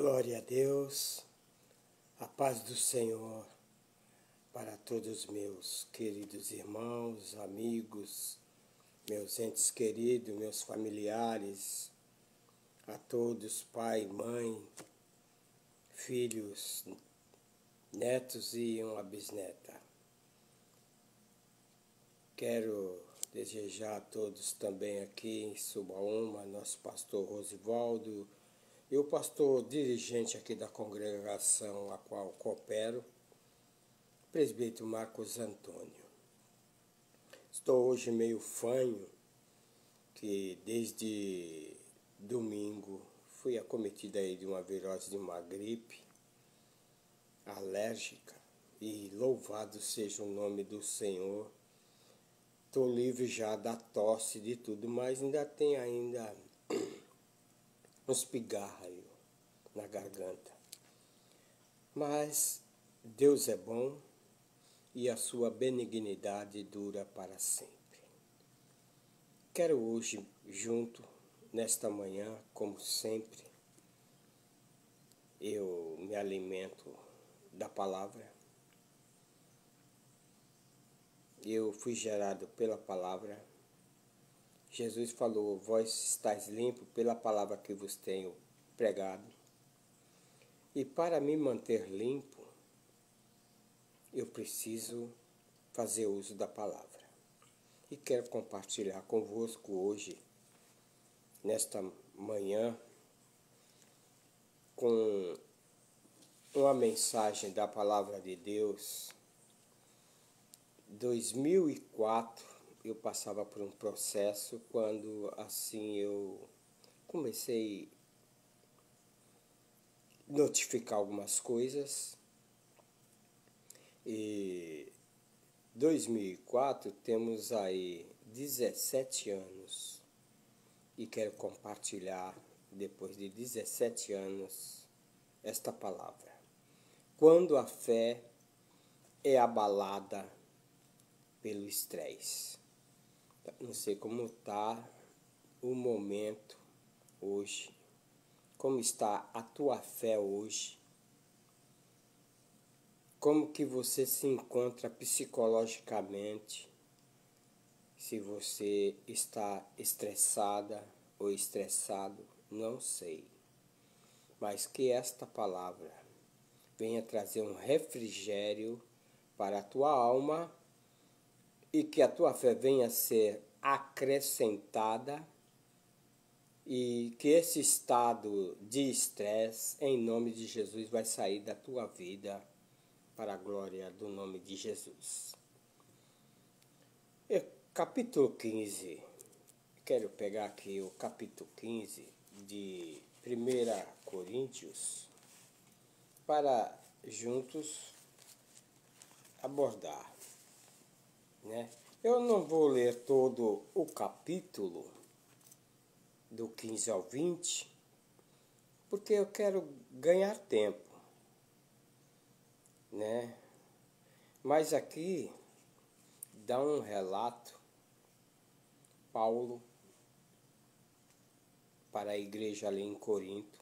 Glória a Deus, a paz do Senhor para todos meus queridos irmãos, amigos, meus entes queridos, meus familiares, a todos, pai, mãe, filhos, netos e uma bisneta. Quero desejar a todos também aqui em Subaúma, nosso pastor Rosivaldo, e o pastor dirigente aqui da congregação a qual coopero, presbítero Marcos Antônio. Estou hoje meio fanho, que desde domingo fui acometido aí de uma virose, de uma gripe alérgica, e louvado seja o nome do Senhor. Estou livre já da tosse, de tudo, mas ainda tem uns pigarros aí na garganta. Mas Deus é bom e a sua benignidade dura para sempre. Quero hoje, junto, nesta manhã, como sempre, eu me alimento da palavra. Eu fui gerado pela palavra. Jesus falou: vós estáis limpos pela palavra que vos tenho pregado. E para me manter limpo, eu preciso fazer uso da palavra. E quero compartilhar convosco hoje, nesta manhã, com uma mensagem da palavra de Deus. 2004, eu passava por um processo quando assim eu comecei a notificar algumas coisas. E 2004 temos aí 17 anos e quero compartilhar, depois de 17 anos, esta palavra. Quando a fé é abalada pelo estresse. Não sei como está o momento hoje, como está a tua fé hoje, como que você se encontra psicologicamente, se você está estressada ou estressado, não sei. Mas que esta palavra venha trazer um refrigério para a tua alma e que a tua fé venha a ser acrescentada e que esse estado de estresse, em nome de Jesus, vai sair da tua vida para a glória do nome de Jesus. Capítulo 15, quero pegar aqui o capítulo 15 de 1 Coríntios para juntos abordar, né? Eu não vou ler todo o capítulo do 15 ao 20, porque eu quero ganhar tempo, né? Mas aqui dá um relato, Paulo, para a igreja ali em Corinto.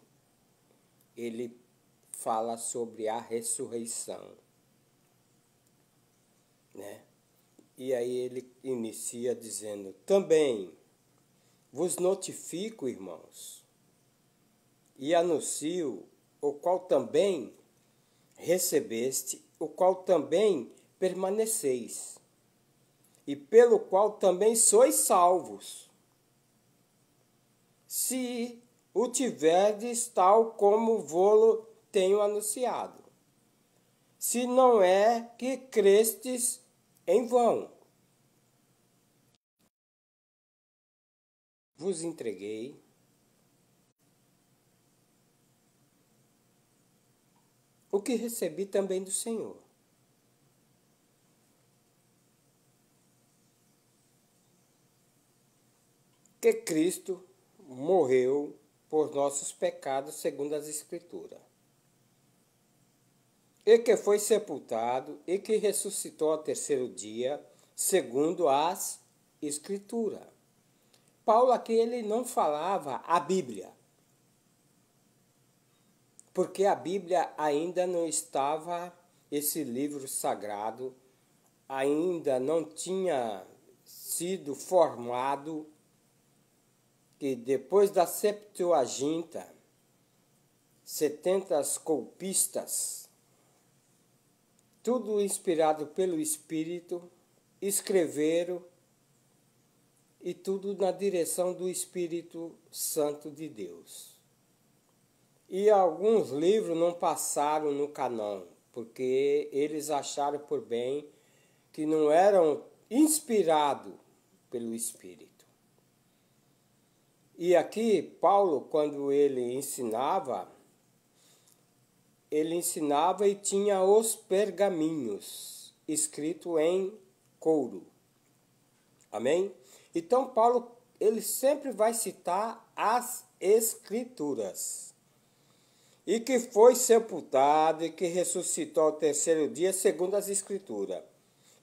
Ele fala sobre a ressurreição, né? E aí ele inicia dizendo: também vos notifico, irmãos, e anuncio, o qual também recebeste, o qual também permaneceis, e pelo qual também sois salvos, se o tiverdes tal como vô-lo tenho anunciado. Se não é que crestes em vão. Vos entreguei o que recebi também do Senhor. Que Cristo morreu por nossos pecados, segundo as Escrituras, e que foi sepultado e que ressuscitou ao terceiro dia, segundo as Escrituras. Paulo aqui ele não falava a Bíblia. porque a Bíblia ainda não estava, esse livro sagrado ainda não tinha sido formado, que depois da Septuaginta, 70 copistas, tudo inspirado pelo Espírito, escreveram, e tudo na direção do Espírito Santo de Deus. E alguns livros não passaram no canão, porque eles acharam por bem que não eram inspirados pelo Espírito. E aqui, Paulo, quando ele ensinava e tinha os pergaminhos escritos em couro. Amém? Então, Paulo, ele sempre vai citar as Escrituras. E que foi sepultado e que ressuscitou ao terceiro dia, segundo as Escrituras.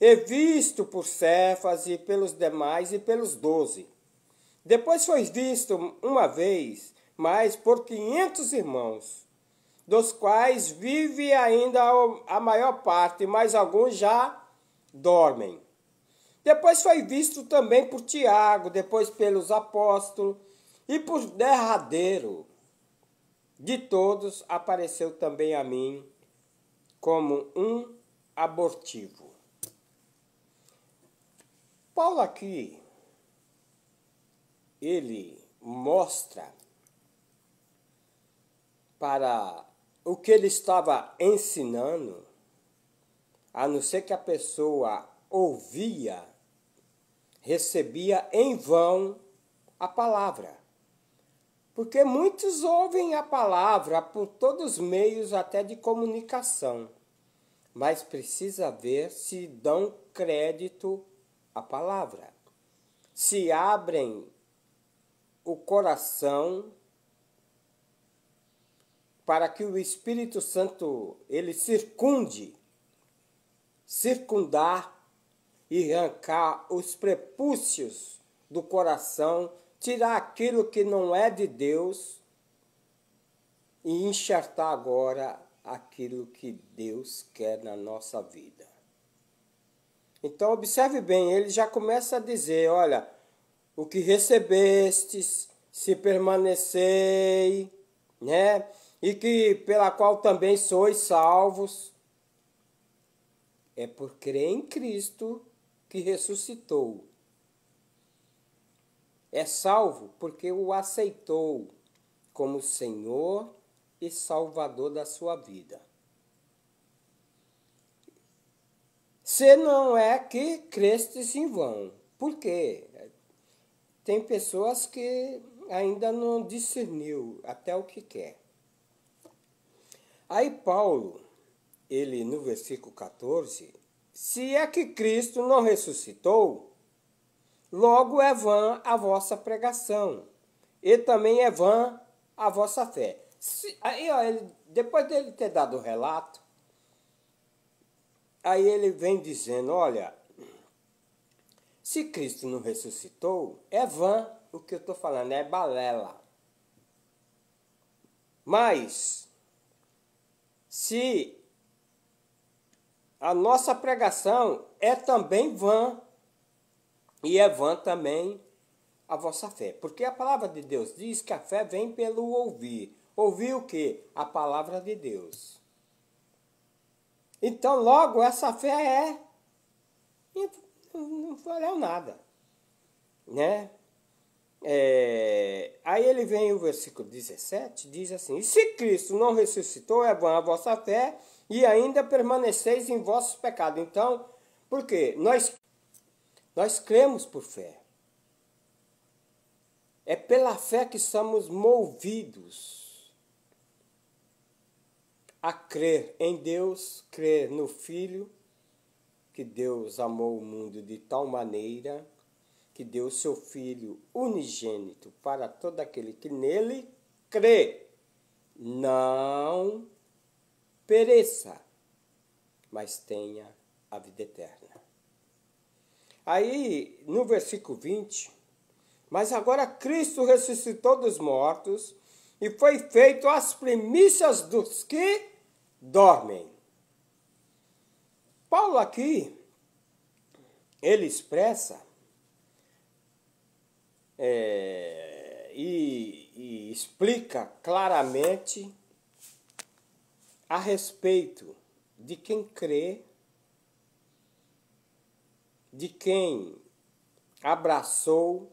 E visto por Cefas e pelos demais e pelos 12. Depois foi visto uma vez, mas por 500 irmãos, dos quais vive ainda a maior parte, mas alguns já dormem. Depois foi visto também por Tiago, depois pelos apóstolos, e por derradeiro de todos apareceu também a mim como um abortivo. Paulo aqui, ele mostra para o que ele estava ensinando, a não ser que a pessoa ouvia, recebia em vão a palavra. Porque muitos ouvem a palavra por todos os meios até de comunicação, mas precisa ver se dão crédito à palavra, se abrem o coração para que o Espírito Santo ele circundar e arrancar os prepúcios do coração, tirar aquilo que não é de Deus e enxertar agora aquilo que Deus quer na nossa vida. Então observe bem, ele já começa a dizer, olha, o que recebestes, se permanecei, né? E que pela qual também sois salvos, é por crer em Cristo que ressuscitou. É salvo porque o aceitou como Senhor e Salvador da sua vida. Se não é que crestes em vão. Por quê? Tem pessoas que ainda não discerniu até o que quer. Aí Paulo, ele no versículo 14, se é que Cristo não ressuscitou, logo é vã a vossa pregação, e também é vã a vossa fé. Aí, ó, depois dele ter dado o relato, aí ele vem dizendo, olha, se Cristo não ressuscitou, é vã o que eu estou falando, é balela. Mas, se a nossa pregação é também vã, e é vã também a vossa fé. Porque a palavra de Deus diz que a fé vem pelo ouvir. Ouvir o quê? A palavra de Deus. Então, logo, essa fé não valeu nada. Né? Aí ele vem o versículo 17, diz assim, e se Cristo não ressuscitou, é vã a vossa fé, e ainda permaneceis em vossos pecados. Então, por quê? Nós cremos por fé. É pela fé que somos movidos a crer em Deus, crer no Filho, que Deus amou o mundo de tal maneira que deu seu Filho unigênito para todo aquele que nele crê, não pereça, mas tenha a vida eterna. Aí, no versículo 20, mas agora Cristo ressuscitou dos mortos e foi feito as primícias dos que dormem. Paulo aqui, ele expressa e explica claramente a respeito de quem crê, de quem abraçou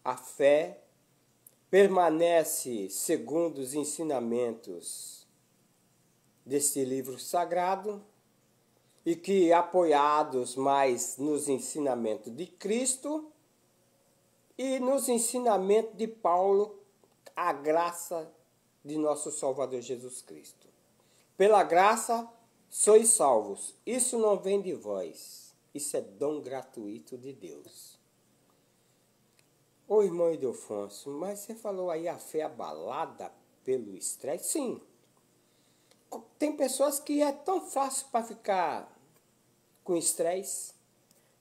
a fé, permanece segundo os ensinamentos deste livro sagrado e que, apoiados mais nos ensinamentos de Cristo e nos ensinamentos de Paulo, a graça de nosso Salvador Jesus Cristo. Pela graça sois salvos. Isso não vem de vós. Isso é dom gratuito de Deus. Ô irmão Ildefonso, mas você falou aí a fé abalada pelo estresse? Sim. Tem pessoas que é tão fácil para ficar com estresse.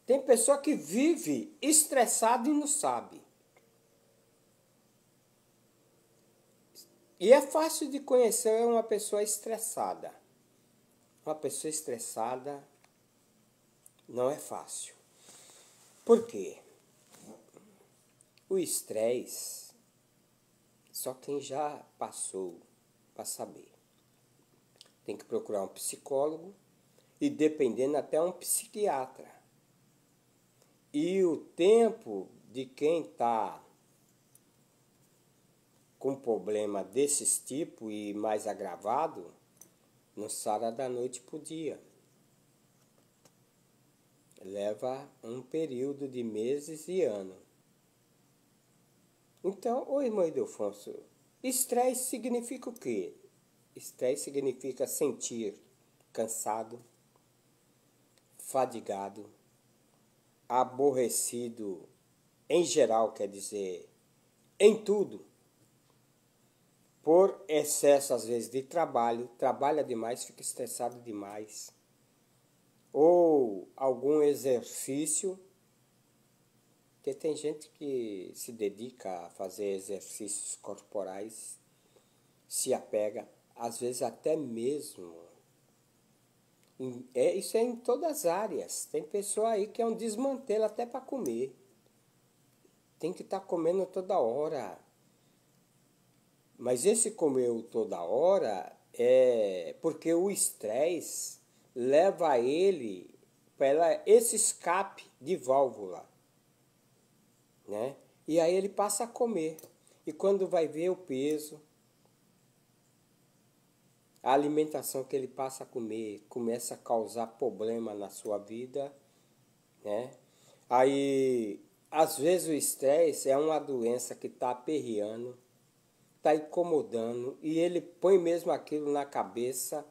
Tem pessoa que vive estressado e não sabe. E é fácil de conhecer uma pessoa estressada. Uma pessoa estressada não é fácil. Por quê? O estresse, só quem já passou para saber. Tem que procurar um psicólogo e, dependendo, até um psiquiatra. E o tempo de quem está com problema desses tipos e mais agravado, não sara da noite para o dia. Leva um período de meses e anos. Então, ô irmão Ildefonso, estresse significa o quê? Estresse significa sentir cansado, fadigado, aborrecido, em geral, quer dizer, em tudo. Por excesso, às vezes, de trabalho, trabalha demais, fica estressado demais. Ou algum exercício, porque tem gente que se dedica a fazer exercícios corporais, se apega, às vezes até mesmo. Isso é em todas as áreas. Tem pessoa aí que é um desmantelo até para comer. Tem que estar comendo toda hora. Mas esse comeu toda hora é porque o estresse leva ele para esse escape de válvula, né? E aí ele passa a comer. E quando vai ver o peso, a alimentação que ele passa a comer começa a causar problema na sua vida, né? Aí, às vezes o estresse é uma doença que está aperreando, está incomodando, e ele põe mesmo aquilo na cabeça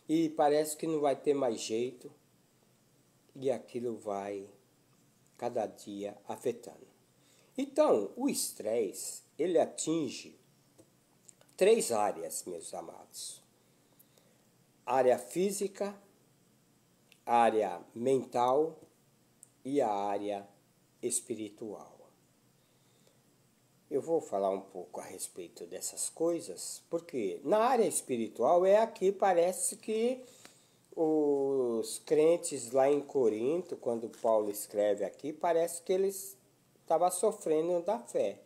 e parece que não vai ter mais jeito, e aquilo vai cada dia afetando. Então, o estresse, ele atinge 3 áreas, meus amados. Área física, área mental e a área espiritual. Eu vou falar um pouco a respeito dessas coisas, porque na área espiritual é aqui, parece que os crentes lá em Corinto, quando Paulo escreve aqui, parece que eles estavam sofrendo da fé.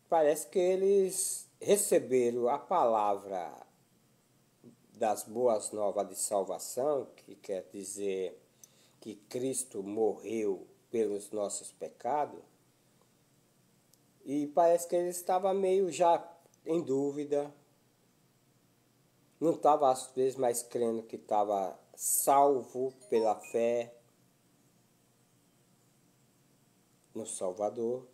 Parece que eles receberam a palavra das boas novas de salvação, que quer dizer que Cristo morreu pelos nossos pecados, e parece que ele estava meio já em dúvida, não estava às vezes mais crendo que estava salvo pela fé no Salvador.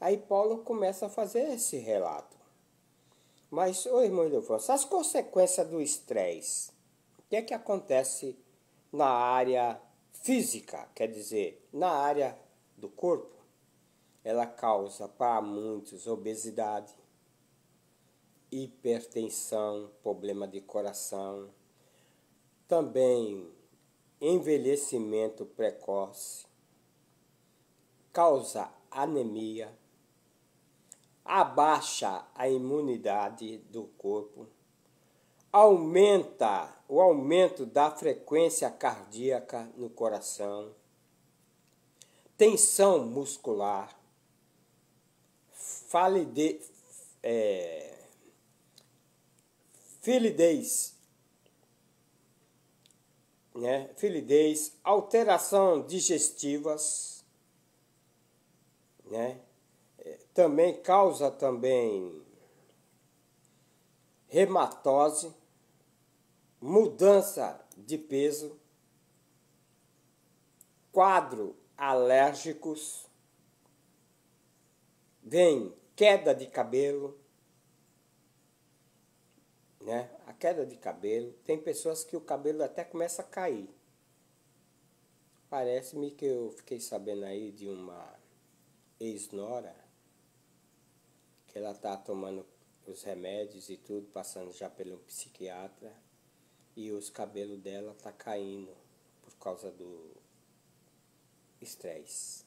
Aí Paulo começa a fazer esse relato. Mas, ô irmão Ildefonso, as consequências do estresse, o que é que acontece na área física, quer dizer, na área do corpo? Ela causa para muitos obesidade, hipertensão, problema de coração, também envelhecimento precoce, causa anemia, abaixa a imunidade do corpo, aumenta o aumento da frequência cardíaca no coração, tensão muscular, filidez, alteração digestivas, né? Também causa rematose, mudança de peso, quadro alérgicos, vem queda de cabelo, né? A queda de cabelo, tem pessoas que o cabelo até começa a cair. Parece-me que eu fiquei sabendo aí de uma ex-nora, que ela está tomando os remédios e tudo, passando já pelo psiquiatra, e os cabelos dela tá caindo por causa do estresse.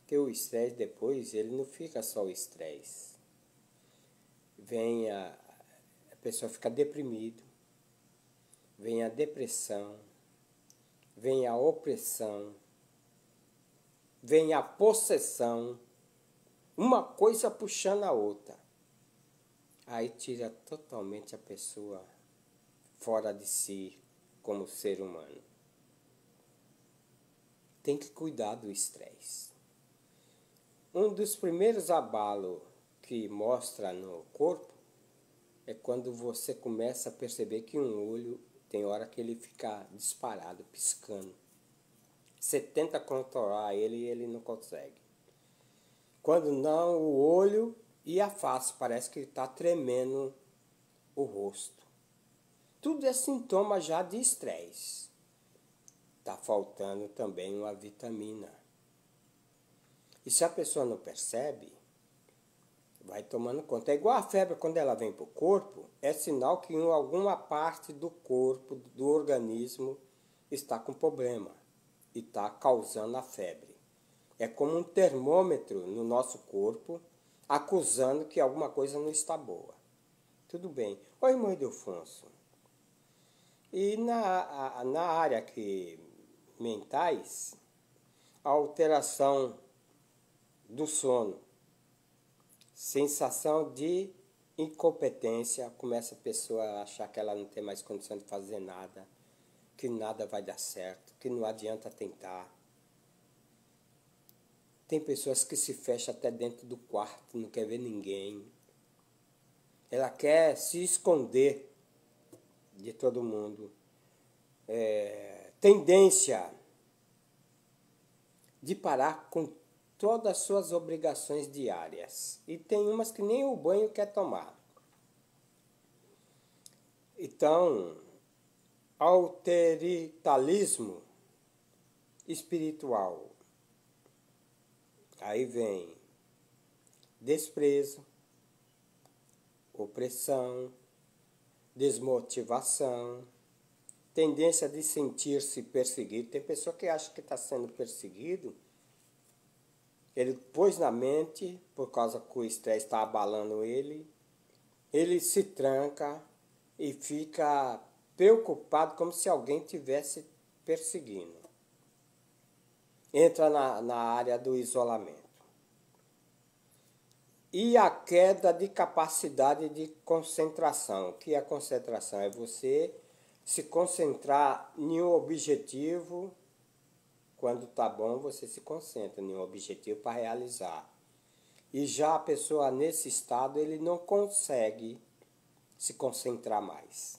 Porque o estresse depois, ele não fica só o estresse. Vem a pessoa fica deprimida, vem a depressão, vem a opressão, vem a possessão, uma coisa puxando a outra. Aí tira totalmente a pessoa fora de si como ser humano. Tem que cuidar do estresse. Um dos primeiros abalos que mostra no corpo é quando você começa a perceber que um olho tem hora que ele fica disparado, piscando. Você tenta controlar ele e ele não consegue. Quando não, o olho e a face, parece que está tremendo o rosto. Tudo é sintoma já de estresse. Está faltando também uma vitamina. E se a pessoa não percebe, vai tomando conta. É igual a febre, quando ela vem para o corpo, é sinal que em alguma parte do corpo, do organismo, está com problema e está causando a febre. É como um termômetro no nosso corpo, acusando que alguma coisa não está boa. Tudo bem. Oi, irmão Ildefonso. E na área que mentais, a alteração do sono, sensação de incompetência, começa a pessoa a achar que ela não tem mais condição de fazer nada, que nada vai dar certo, que não adianta tentar. Tem pessoas que se fecham até dentro do quarto, não quer ver ninguém. Ela quer se esconder de todo mundo. Tendência de parar com todas as suas obrigações diárias. E tem umas que nem o banho quer tomar. Então, autoritarismo espiritual. Aí vem desprezo, opressão, desmotivação, tendência de sentir-se perseguido. Tem pessoa que acha que está sendo perseguido. Ele pôs na mente, por causa que o estresse está abalando ele se tranca e fica preocupado como se alguém estivesse perseguindo. Entra na área do isolamento. E a queda de capacidade de concentração. O que é concentração? É você se concentrar em um objetivo. Quando está bom, você se concentra em um objetivo para realizar. E já a pessoa nesse estado, ele não consegue se concentrar mais.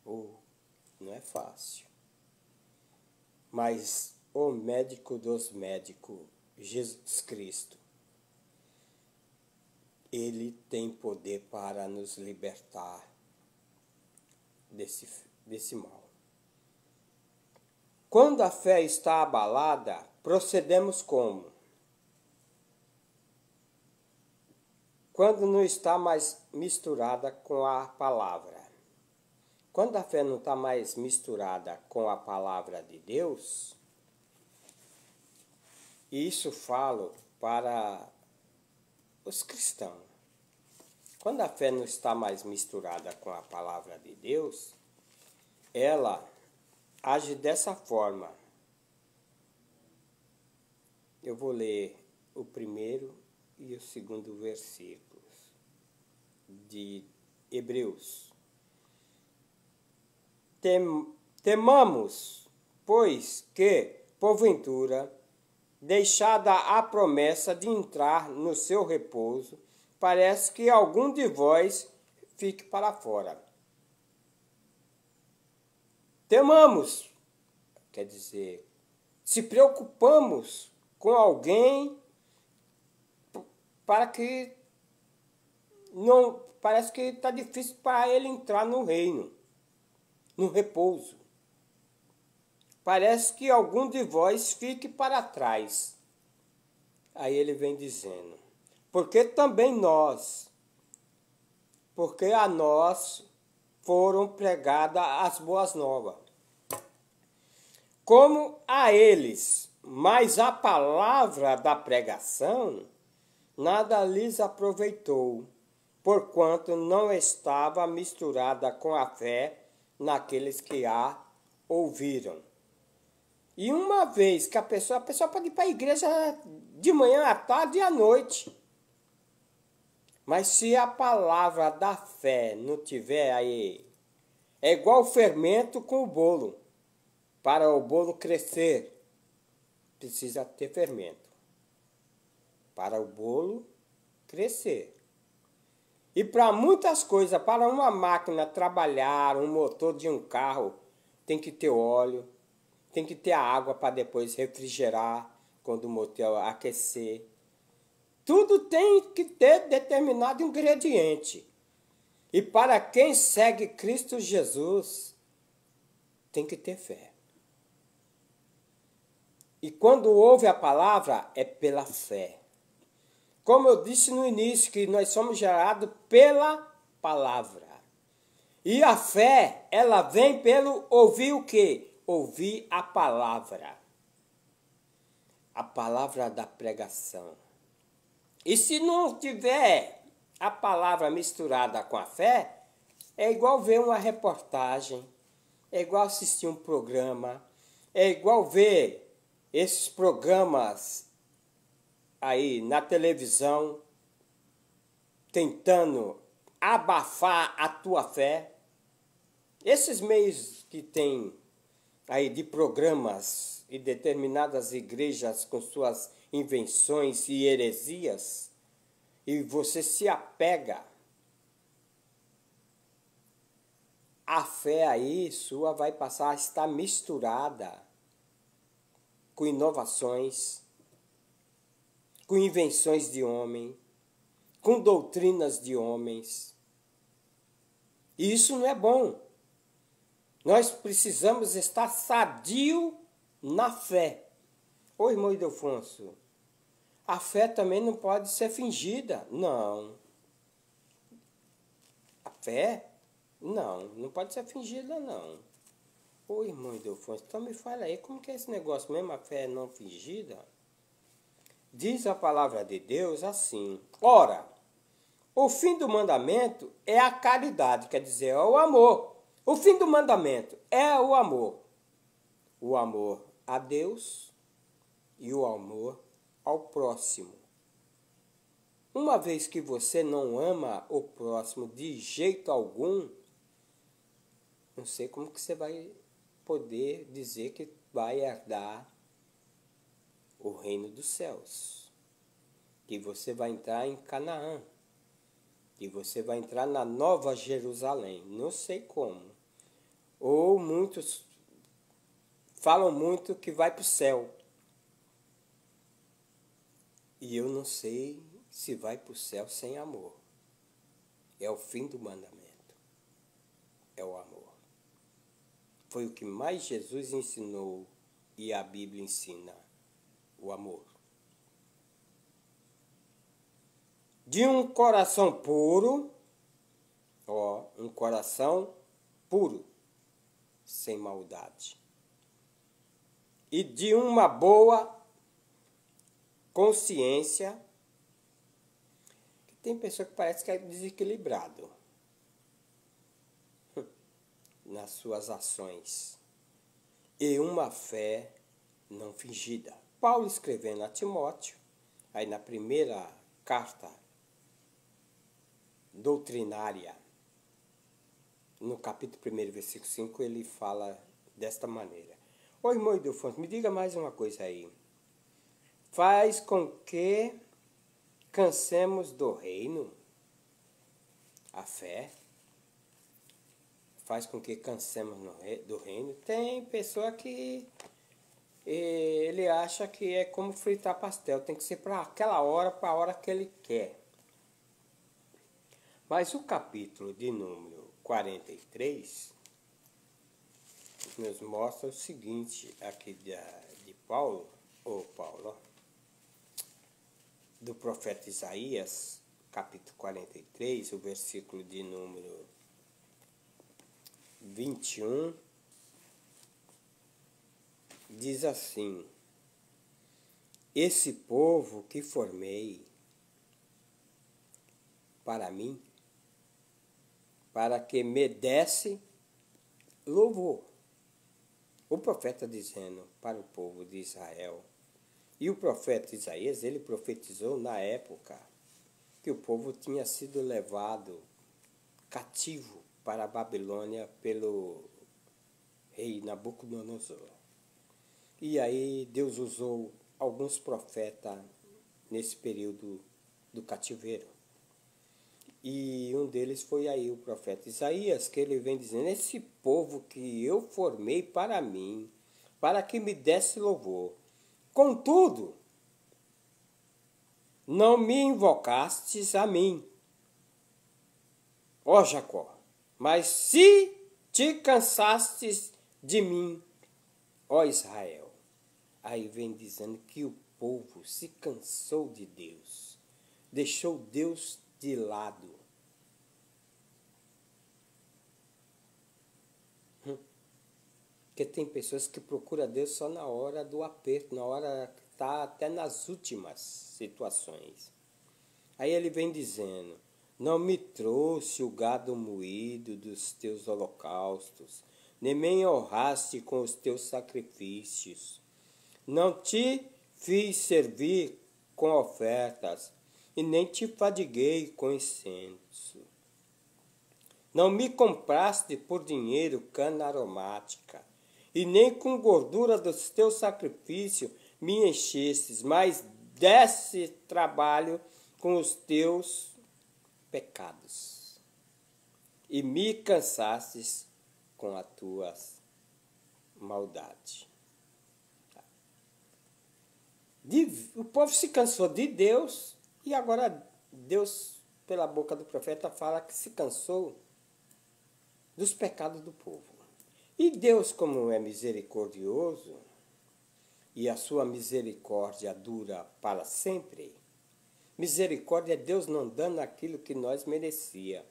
Não é fácil. Mas o médico dos médicos, Jesus Cristo, ele tem poder para nos libertar desse mal. Quando a fé está abalada, procedemos como? Quando não está mais misturada com a palavra. Quando a fé não está mais misturada com a palavra de Deus, e isso falo para os cristãos. Quando a fé não está mais misturada com a palavra de Deus, ela age dessa forma. Eu vou ler o primeiro e o segundo versículos de Hebreus. Temamos, pois que, porventura, deixada a promessa de entrar no seu repouso, parece que algum de vós fique para fora. Temamos, quer dizer, se preocupamos com alguém para que não, parece que está difícil para ele entrar no reino, no repouso. Parece que algum de vós fique para trás. Aí ele vem dizendo, porque também porque a nós foram pregadas as boas novas, como a eles, mas a palavra da pregação nada lhes aproveitou, porquanto não estava misturada com a fé naqueles que a ouviram. E uma vez que a pessoa pode ir para a igreja de manhã, à tarde e à noite. Mas se a palavra da fé não tiver aí, é igual o fermento com o bolo. Para o bolo crescer, precisa ter fermento. Para o bolo crescer. E para muitas coisas, para uma máquina trabalhar, um motor de um carro, tem que ter óleo, tem que ter a água para depois refrigerar quando o motor aquecer. Tudo tem que ter determinado ingrediente. E para quem segue Cristo Jesus, tem que ter fé. E quando ouve a palavra, é pela fé. Como eu disse no início, que nós somos gerados pela palavra. E a fé, ela vem pelo ouvir o quê? Ouvir a palavra da pregação. E se não tiver a palavra misturada com a fé, é igual ver uma reportagem, é igual assistir um programa, é igual ver esses programas aí na televisão tentando abafar a tua fé. Esses meios que tem aí de programas e determinadas igrejas com suas invenções e heresias, e você se apega, a fé aí sua vai passar a estar misturada com inovações, com invenções de homem, com doutrinas de homens. E isso não é bom. Nós precisamos estar sadio na fé. Ô irmão Ildefonso, a fé também não pode ser fingida. Não. A fé? Não pode ser fingida, não. Ô irmão Ildefonso, então me fala aí, como que é esse negócio mesmo, a fé não fingida? Diz a palavra de Deus assim, ora, o fim do mandamento é a caridade, quer dizer, é o amor. O fim do mandamento é o amor. O amor a Deus e o amor ao próximo. Uma vez que você não ama o próximo de jeito algum, não sei como que você vai poder dizer que vai herdar o reino dos céus. Que você vai entrar em Canaã. Que você vai entrar na Nova Jerusalém. Não sei como. Ou muitos falam muito que vai para o céu. E eu não sei se vai para o céu sem amor. É o fim do mandamento. É o amor. Foi o que mais Jesus ensinou e a Bíblia ensina. O amor. De um coração puro, um coração puro, sem maldade. E de uma boa consciência Tem pessoa que parece que é desequilibrado nas suas ações e uma fé não fingida. Paulo escrevendo a Timóteo, aí na primeira carta doutrinária, no capítulo 1, versículo 5, ele fala desta maneira. Ô irmão Ildefonso, me diga mais uma coisa aí. Faz com que cansemos do reino. A fé faz com que cansemos do reino. Tem pessoa que ele acha que é como fritar pastel. Tem que ser para aquela hora, para a hora que ele quer. Mas o capítulo de número 43 nos mostra o seguinte, aqui de Paulo, do profeta Isaías, capítulo 43, o versículo de número 21, diz assim: esse povo que formei para mim, para que me desse louvor. O profeta dizendo para o povo de Israel. E o profeta Isaías, ele profetizou na época que o povo tinha sido levado cativo para a Babilônia pelo rei Nabucodonosor. E aí Deus usou alguns profetas nesse período do cativeiro. E um deles foi aí o profeta Isaías, que ele vem dizendo: esse povo que eu formei para mim, para que me desse louvor. Contudo, não me invocastes a mim, ó Jacó, mas se te cansastes de mim, ó Israel. Aí vem dizendo que o povo se cansou de Deus, deixou Deus de lado. Porque tem pessoas que procuram Deus só na hora do aperto, na hora que está até nas últimas situações. Aí ele vem dizendo: não me trouxe o gado moído dos teus holocaustos, nem me honraste com os teus sacrifícios. Não te fiz servir com ofertas, e nem te fadiguei com incenso. Não me compraste por dinheiro cana aromática, e nem com gordura dos teus sacrifícios me enchestes, mas desse trabalho com os teus pecados, e me cansastes com a tua maldade. O povo se cansou de Deus, e agora Deus, pela boca do profeta, fala que se cansou dos pecados do povo. E Deus, como é misericordioso, e a sua misericórdia dura para sempre, misericórdia é Deus não dando aquilo que nós merecia.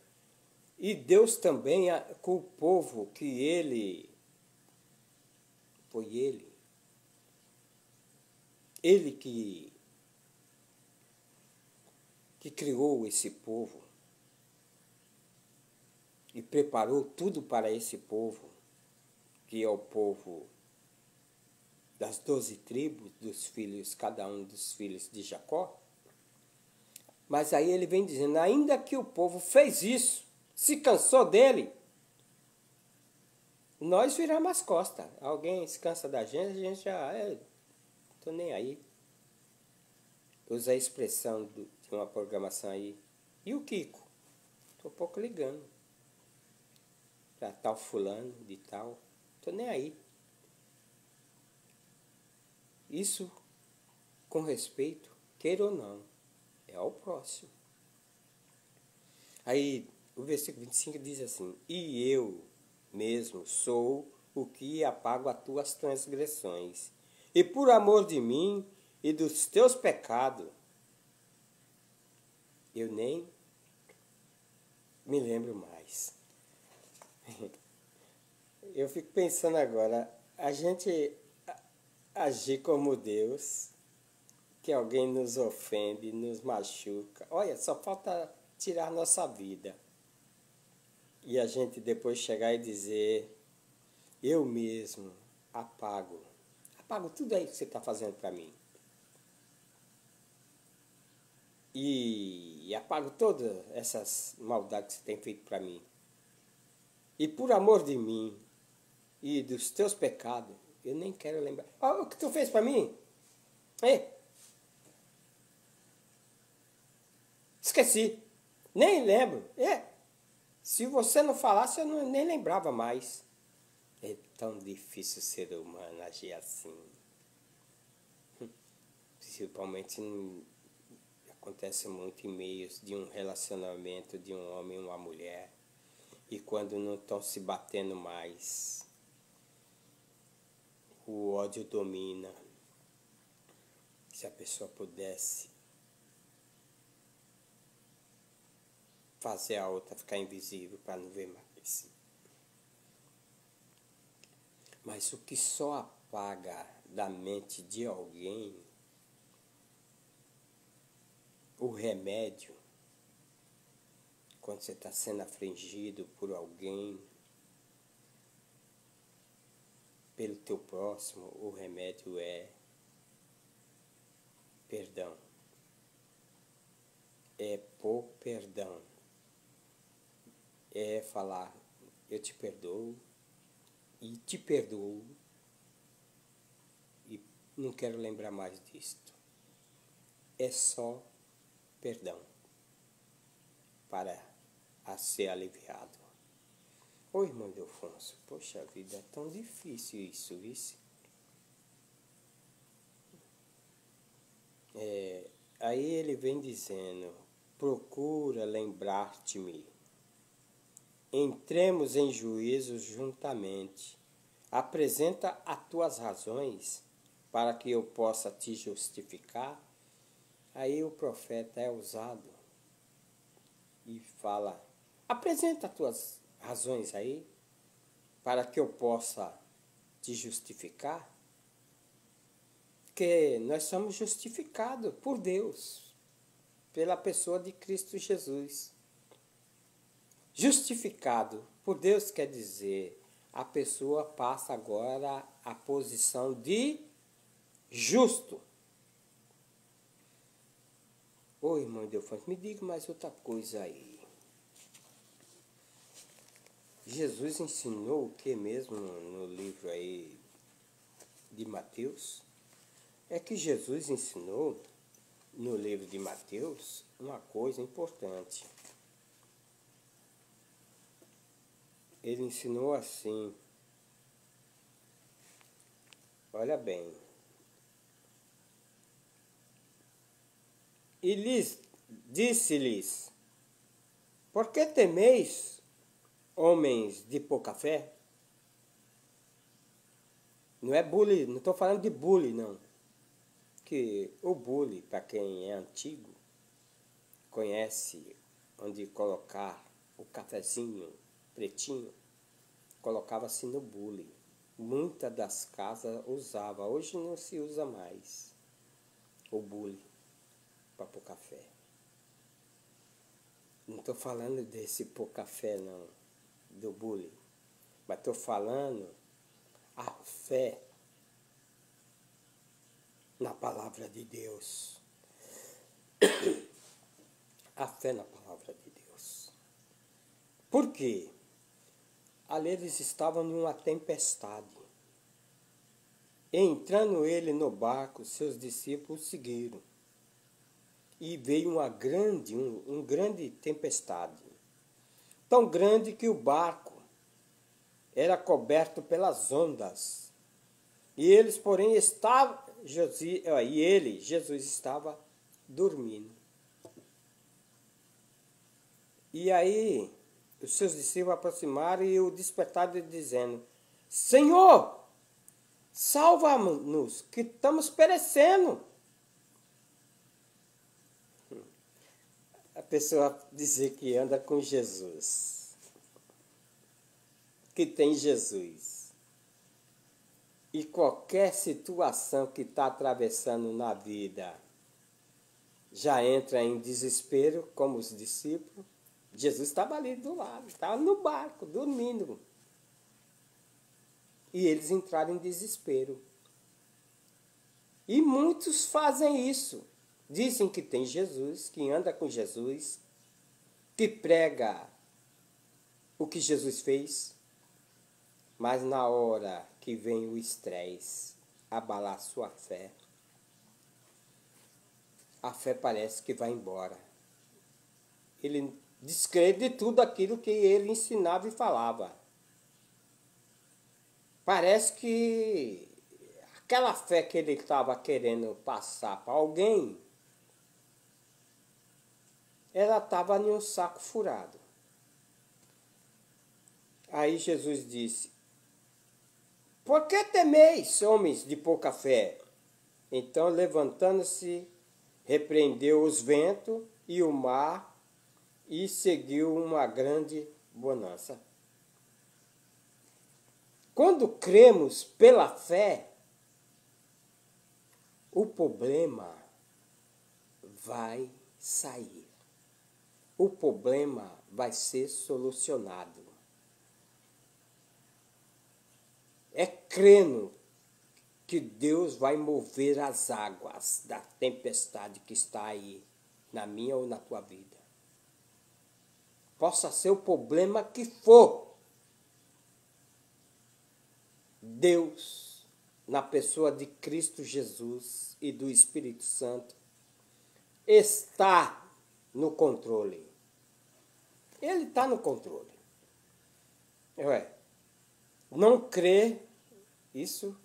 E Deus também, com o povo que foi ele que criou esse povo e preparou tudo para esse povo, que é o povo das 12 tribos, dos filhos, cada um dos filhos de Jacó. Mas aí ele vem dizendo: ainda que o povo fez isso, se cansou dele, nós viramos as costas. Alguém se cansa da gente, a gente já, tô nem aí. Usa a expressão de uma programação aí. E o Kiko? Tô um pouco ligando. Pra tal fulano de tal. Tô nem aí. Isso com respeito, queira ou não, é ao próximo. Aí o versículo 25 diz assim: e eu mesmo sou o que apago as tuas transgressões, e por amor de mim e dos teus pecados, eu nem me lembro mais. Eu fico pensando agora, a gente agir como Deus, que alguém nos ofende, nos machuca. Olha, só falta tirar a nossa vida. E a gente depois chegar e dizer, eu mesmo apago. Apago tudo aí que você está fazendo para mim. E apago todas essas maldades que você tem feito para mim. E por amor de mim e dos teus pecados, eu nem quero lembrar. Olha o que tu fez para mim. Ei, esqueci. Nem lembro. Se você não falasse, eu nem lembrava mais. É tão difícil ser humano agir assim. Principalmente acontece muito em meios de um relacionamento de um homem e uma mulher. E quando não estão se batendo mais, o ódio domina. Se a pessoa pudesse fazer a outra ficar invisível para não ver mais. Mas o que só apaga da mente de alguém o remédio, quando você está sendo afligido por alguém, pelo teu próximo, o remédio é perdão. É pôr perdão. É falar, eu te perdoo e te perdoo e não quero lembrar mais disto. É só perdão para a ser aliviado. Ô irmão Delfonso, poxa vida, é tão difícil isso, vice. Aí ele vem dizendo, procura lembrar-te-me. Entremos em juízo juntamente. Apresenta as tuas razões para que eu possa te justificar. Aí o profeta é usado e fala, apresenta as tuas razões aí para que eu possa te justificar. Porque nós somos justificados por Deus, pela pessoa de Cristo Jesus. Justificado por Deus quer dizer, a pessoa passa agora a posição de justo. Ô irmão Delfonso, me diga mais outra coisa aí. Jesus ensinou o que mesmo no livro aí de Mateus? É que Jesus ensinou no livro de Mateus uma coisa importante. Ele ensinou assim, olha bem, e disse-lhes, por que temeis, homens de pouca fé? Não é bullying, não estou falando de bullying, não. Que o bullying, para quem é antigo, conhece onde colocar o cafezinho pretinho, colocava-se no bullying. Muitas das casas usava, hoje não se usa mais o bullying para pôr café. Não estou falando desse pôr café, não, do bullying, mas estou falando a fé na palavra de Deus. A fé na palavra de Deus. Por quê? Ali eles estavam numa tempestade. Entrando ele no barco, seus discípulos seguiram. E veio uma grande tempestade. Tão grande que o barco era coberto pelas ondas. E eles, porém, Jesus estava dormindo. E aí, os seus discípulos aproximaram e o despertaram dizendo, Senhor, salva-nos, que estamos perecendo. A pessoa dizer que anda com Jesus, que tem Jesus. E qualquer situação que está atravessando na vida, já entra em desespero, como os discípulos. Jesus estava ali do lado, estava no barco, dormindo. E eles entraram em desespero. E muitos fazem isso. Dizem que tem Jesus, que anda com Jesus, que prega o que Jesus fez. Mas na hora que vem o estresse abalar sua fé, a fé parece que vai embora. Ele descrê de tudo aquilo que ele ensinava e falava. Parece que aquela fé que ele estava querendo passar para alguém, ela estava em um saco furado. Aí Jesus disse: por que temeis, homens de pouca fé? Então, levantando-se, repreendeu os ventos e o mar e seguiu uma grande bonança. Quando cremos pela fé, o problema vai sair. O problema vai ser solucionado. É crendo que Deus vai mover as águas da tempestade que está aí, na minha ou na tua vida. Possa ser o problema que for. Deus, na pessoa de Cristo Jesus e do Espírito Santo, está no controle. Ele está no controle. Não crê, isso,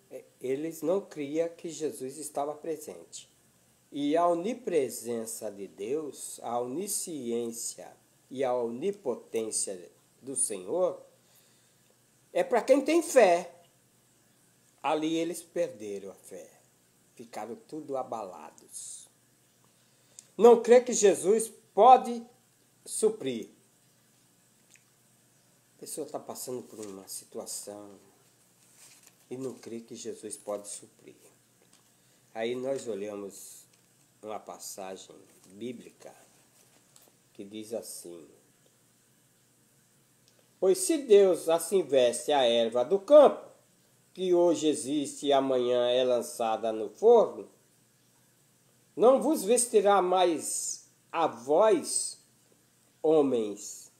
eles não criam que Jesus estava presente. E a onipresença de Deus, a onisciência e a onipotência do Senhor, é para quem tem fé. Ali eles perderam a fé. Ficaram tudo abalados. Não crê que Jesus pode suprir. A pessoa está passando por uma situação e não crê que Jesus pode suprir. Aí nós olhamos uma passagem bíblica que diz assim: pois se Deus assim veste a erva do campo, que hoje existe e amanhã é lançada no forno, não vos vestirá mais a vós, homens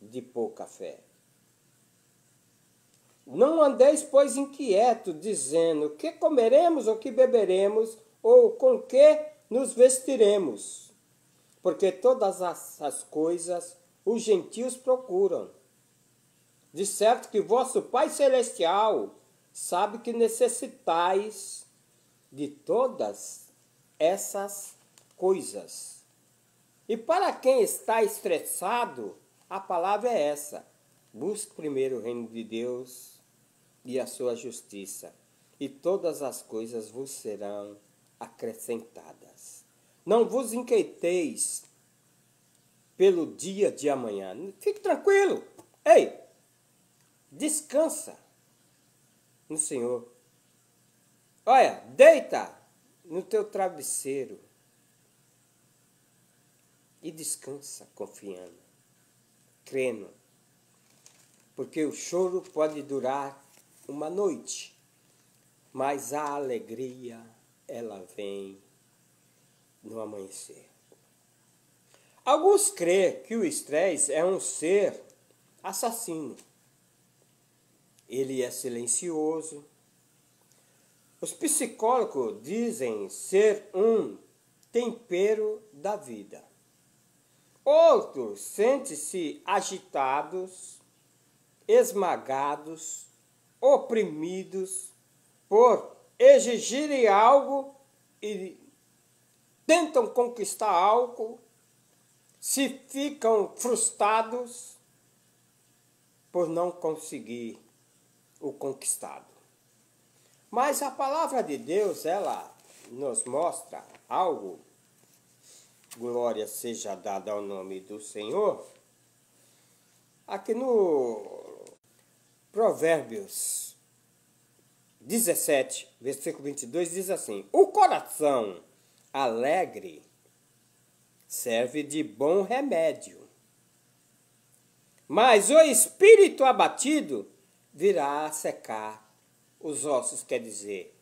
de pouca fé. Não andeis, pois, inquietos, dizendo: que comeremos, ou que beberemos, ou com que nos vestiremos? Porque todas essas coisas os gentios procuram. De certo que vosso Pai Celestial sabe que necessitais de todas essas coisas. E para quem está estressado, a palavra é essa: busque primeiro o reino de Deus e a sua justiça, e todas as coisas vos serão acrescentadas. Não vos inquieteis pelo dia de amanhã. Fique tranquilo. Ei, descansa no Senhor. Olha, deita no teu travesseiro e descansa confiando, crendo. Porque o choro pode durar uma noite, mas a alegria, ela vem no amanhecer. Alguns creem que o estresse é um ser assassino. Ele é silencioso. Os psicólogos dizem ser um tempero da vida. Outros sentem-se agitados, esmagados, oprimidos por exigirem algo e tentam conquistar algo, se ficam frustrados por não conseguir o conquistado. Mas a palavra de Deus, ela nos mostra algo, glória seja dada ao nome do Senhor, aqui no Provérbios 17, versículo 22, diz assim: o coração alegre serve de bom remédio. Mas o espírito abatido virá a secar os ossos, quer dizer,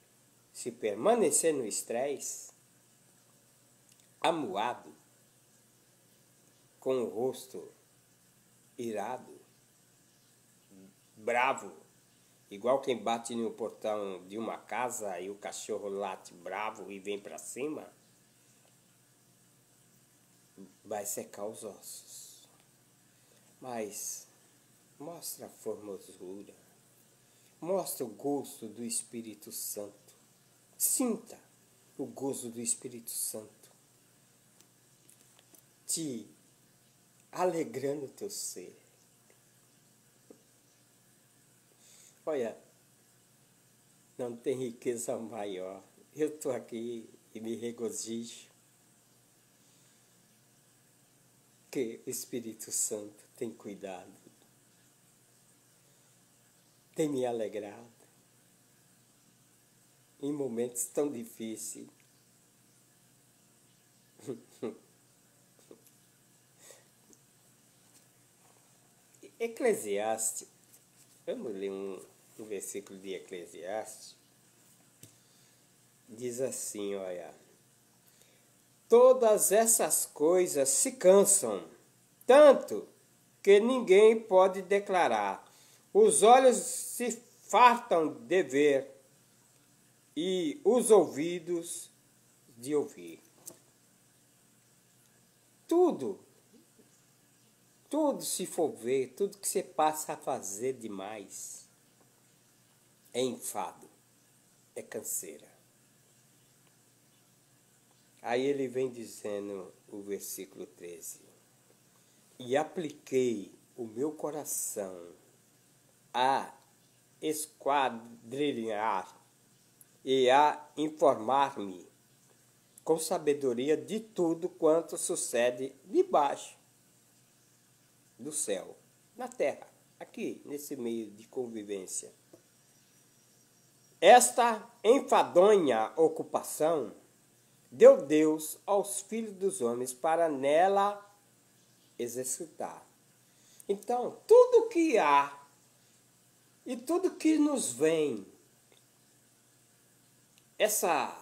se permanecer no estresse, amuado, com o rosto irado, bravo, igual quem bate no portão de uma casa e o cachorro late bravo e vem para cima, vai secar os ossos. Mas mostra a formosura, mostra o gosto do Espírito Santo. Sinta o gozo do Espírito Santo te alegrando o teu ser. Olha, não tem riqueza maior. Eu estou aqui e me regozijo que o Espírito Santo tem cuidado, tem me alegrado em momentos tão difíceis. Eclesiastes, vamos ler um versículo de Eclesiastes, diz assim, olha: todas essas coisas se cansam, tanto que ninguém pode declarar. Os olhos se fartam de ver e os ouvidos de ouvir. Tudo se for ver, tudo que você passa a fazer demais é enfado, é canseira. Aí ele vem dizendo o versículo 13: e apliquei o meu coração a esquadrilhar e a informar-me com sabedoria de tudo quanto sucede debaixo do céu, na terra, aqui, nesse meio de convivência. Esta enfadonha ocupação deu Deus aos filhos dos homens para nela exercitar. Então, tudo que há e tudo que nos vem, essa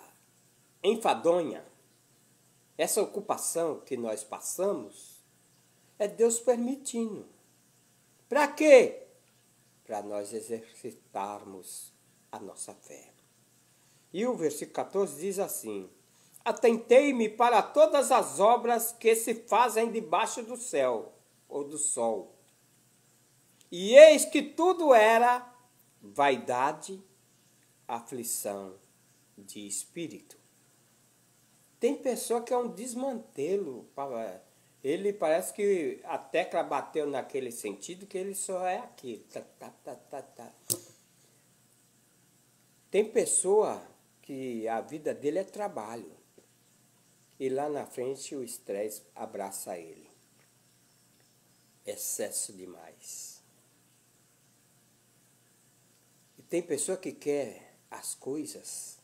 enfadonha, essa ocupação que nós passamos, é Deus permitindo. Para quê? Para nós exercitarmos a nossa fé. E o versículo 14 diz assim: atentei-me para todas as obras que se fazem debaixo do céu, ou do sol. E eis que tudo era vaidade, aflição de espírito. Tem pessoa que é um desmantelo. Ele parece que a tecla bateu naquele sentido que ele só é aquilo. Tem pessoa que a vida dele é trabalho. E lá na frente o estresse abraça ele. Excesso demais. E tem pessoa que quer as coisas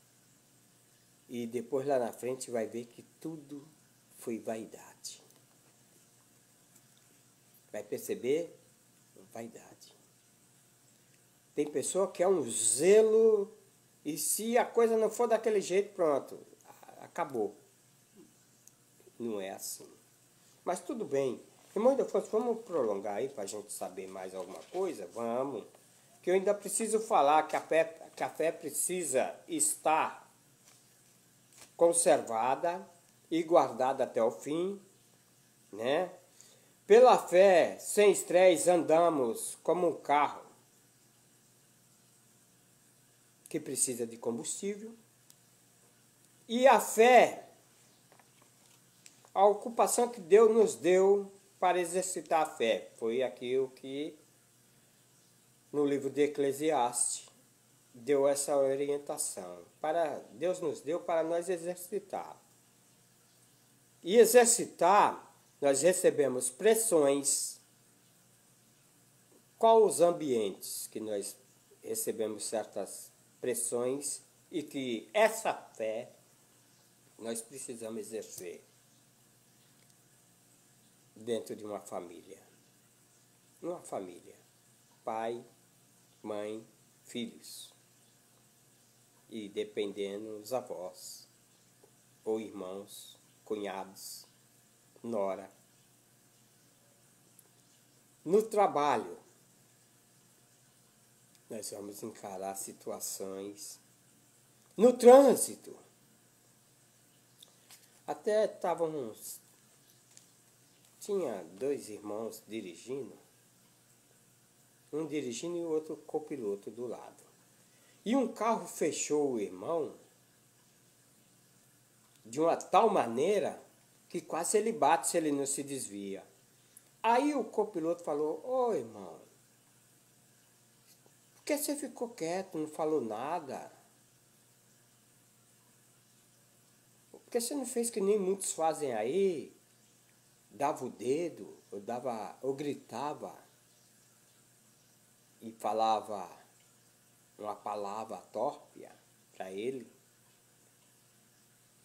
e depois lá na frente vai ver que tudo foi vaidade. Vai perceber? Vaidade. Tem pessoa que é um zelo e se a coisa não for daquele jeito, pronto, acabou. Não é assim. Mas tudo bem. Irmão de Afonso, vamos prolongar aí para a gente saber mais alguma coisa? Vamos. Que eu ainda preciso falar que a fé precisa estar conservada e guardada até o fim, né? Pela fé, sem estresse, andamos como um carro que precisa de combustível. E a fé, a ocupação que Deus nos deu para exercitar a fé, foi aquilo que no livro de Eclesiastes deu essa orientação. Deus nos deu para nós exercitar. E exercitar, nós recebemos pressões. Quais os ambientes que nós recebemos certas pressões e que essa fé nós precisamos exercer? dentro de uma família. Uma família. Pai, mãe, filhos. E dependendo, os avós, ou irmãos, cunhados, nora. No trabalho, nós vamos encarar situações. No trânsito, até tinha dois irmãos dirigindo, um dirigindo e o outro copiloto do lado. E um carro fechou o irmão de uma tal maneira que quase ele bate se ele não se desvia. Aí o copiloto falou: ô irmão, por que você ficou quieto, não falou nada? Por que você não fez que nem muitos fazem aí? Dava o dedo, ou gritava e falava uma palavra torpe para ele.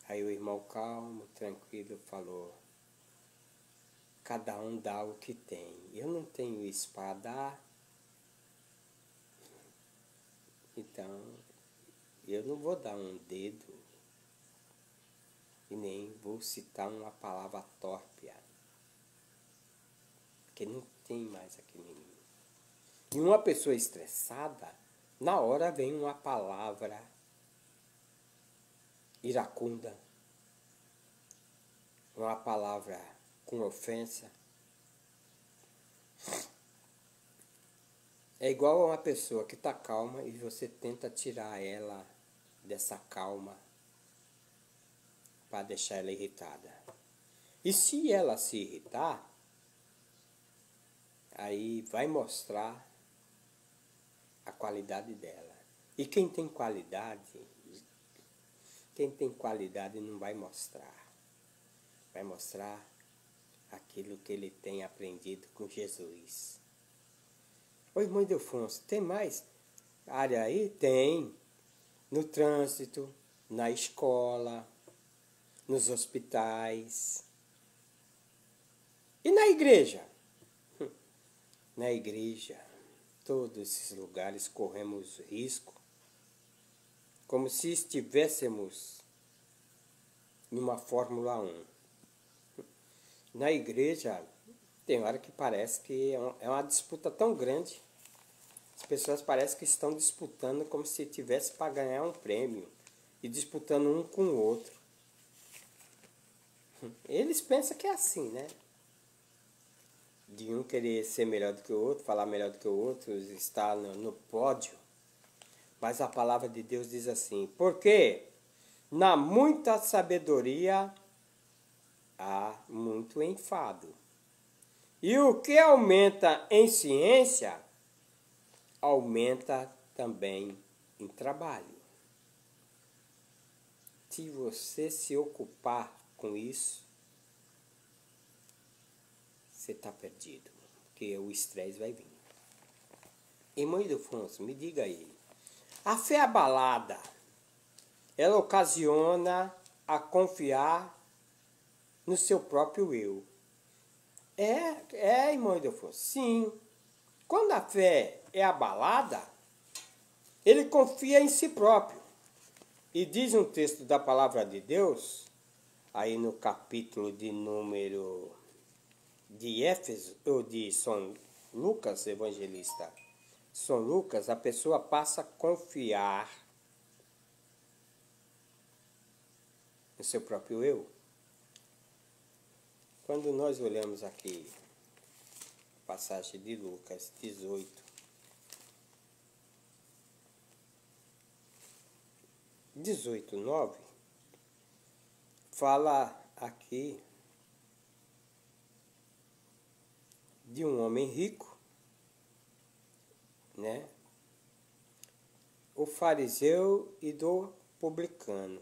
Aí o irmão calmo, tranquilo, falou: cada um dá o que tem. Eu não tenho isso para dar, então eu não vou dar um dedo e nem vou citar uma palavra torpe, porque não tem mais aqui em mim. E uma pessoa estressada, na hora vem uma palavra iracunda, uma palavra com ofensa. É igual a uma pessoa que está calma e você tenta tirar ela dessa calma para deixar ela irritada. E se ela se irritar, aí vai mostrar a qualidade dela. E quem tem qualidade não vai mostrar. Vai mostrar aquilo que ele tem aprendido com Jesus. Oi, irmão Ildefonso, tem mais área aí? Tem. No trânsito, na escola, nos hospitais. E na igreja? Na igreja, todos esses lugares corremos risco, como se estivéssemos em uma Fórmula 1. Na igreja, tem hora que parece que é uma disputa tão grande. As pessoas parecem que estão disputando como se tivesse para ganhar um prêmio. E disputando um com o outro. Eles pensam que é assim, né? De um querer ser melhor do que o outro, falar melhor do que o outro, estar no pódio. Mas a palavra de Deus diz assim: porque na muita sabedoria há muito enfado. E o que aumenta em ciência, aumenta também em trabalho. Se você se ocupar com isso, você está perdido, porque o estresse vai vir. Irmão Ildefonso, me diga aí, a fé abalada, ela ocasiona a confiar no seu próprio eu. Irmão Ildefonso, sim. Quando a fé é abalada, ele confia em si próprio. E diz um texto da palavra de Deus, aí no capítulo de número de Éfeso, ou de São Lucas, evangelista, São Lucas, a pessoa passa a confiar no seu próprio eu. Quando nós olhamos aqui, passagem de Lucas 18:9, fala aqui de um homem rico, né? O fariseu e do publicano.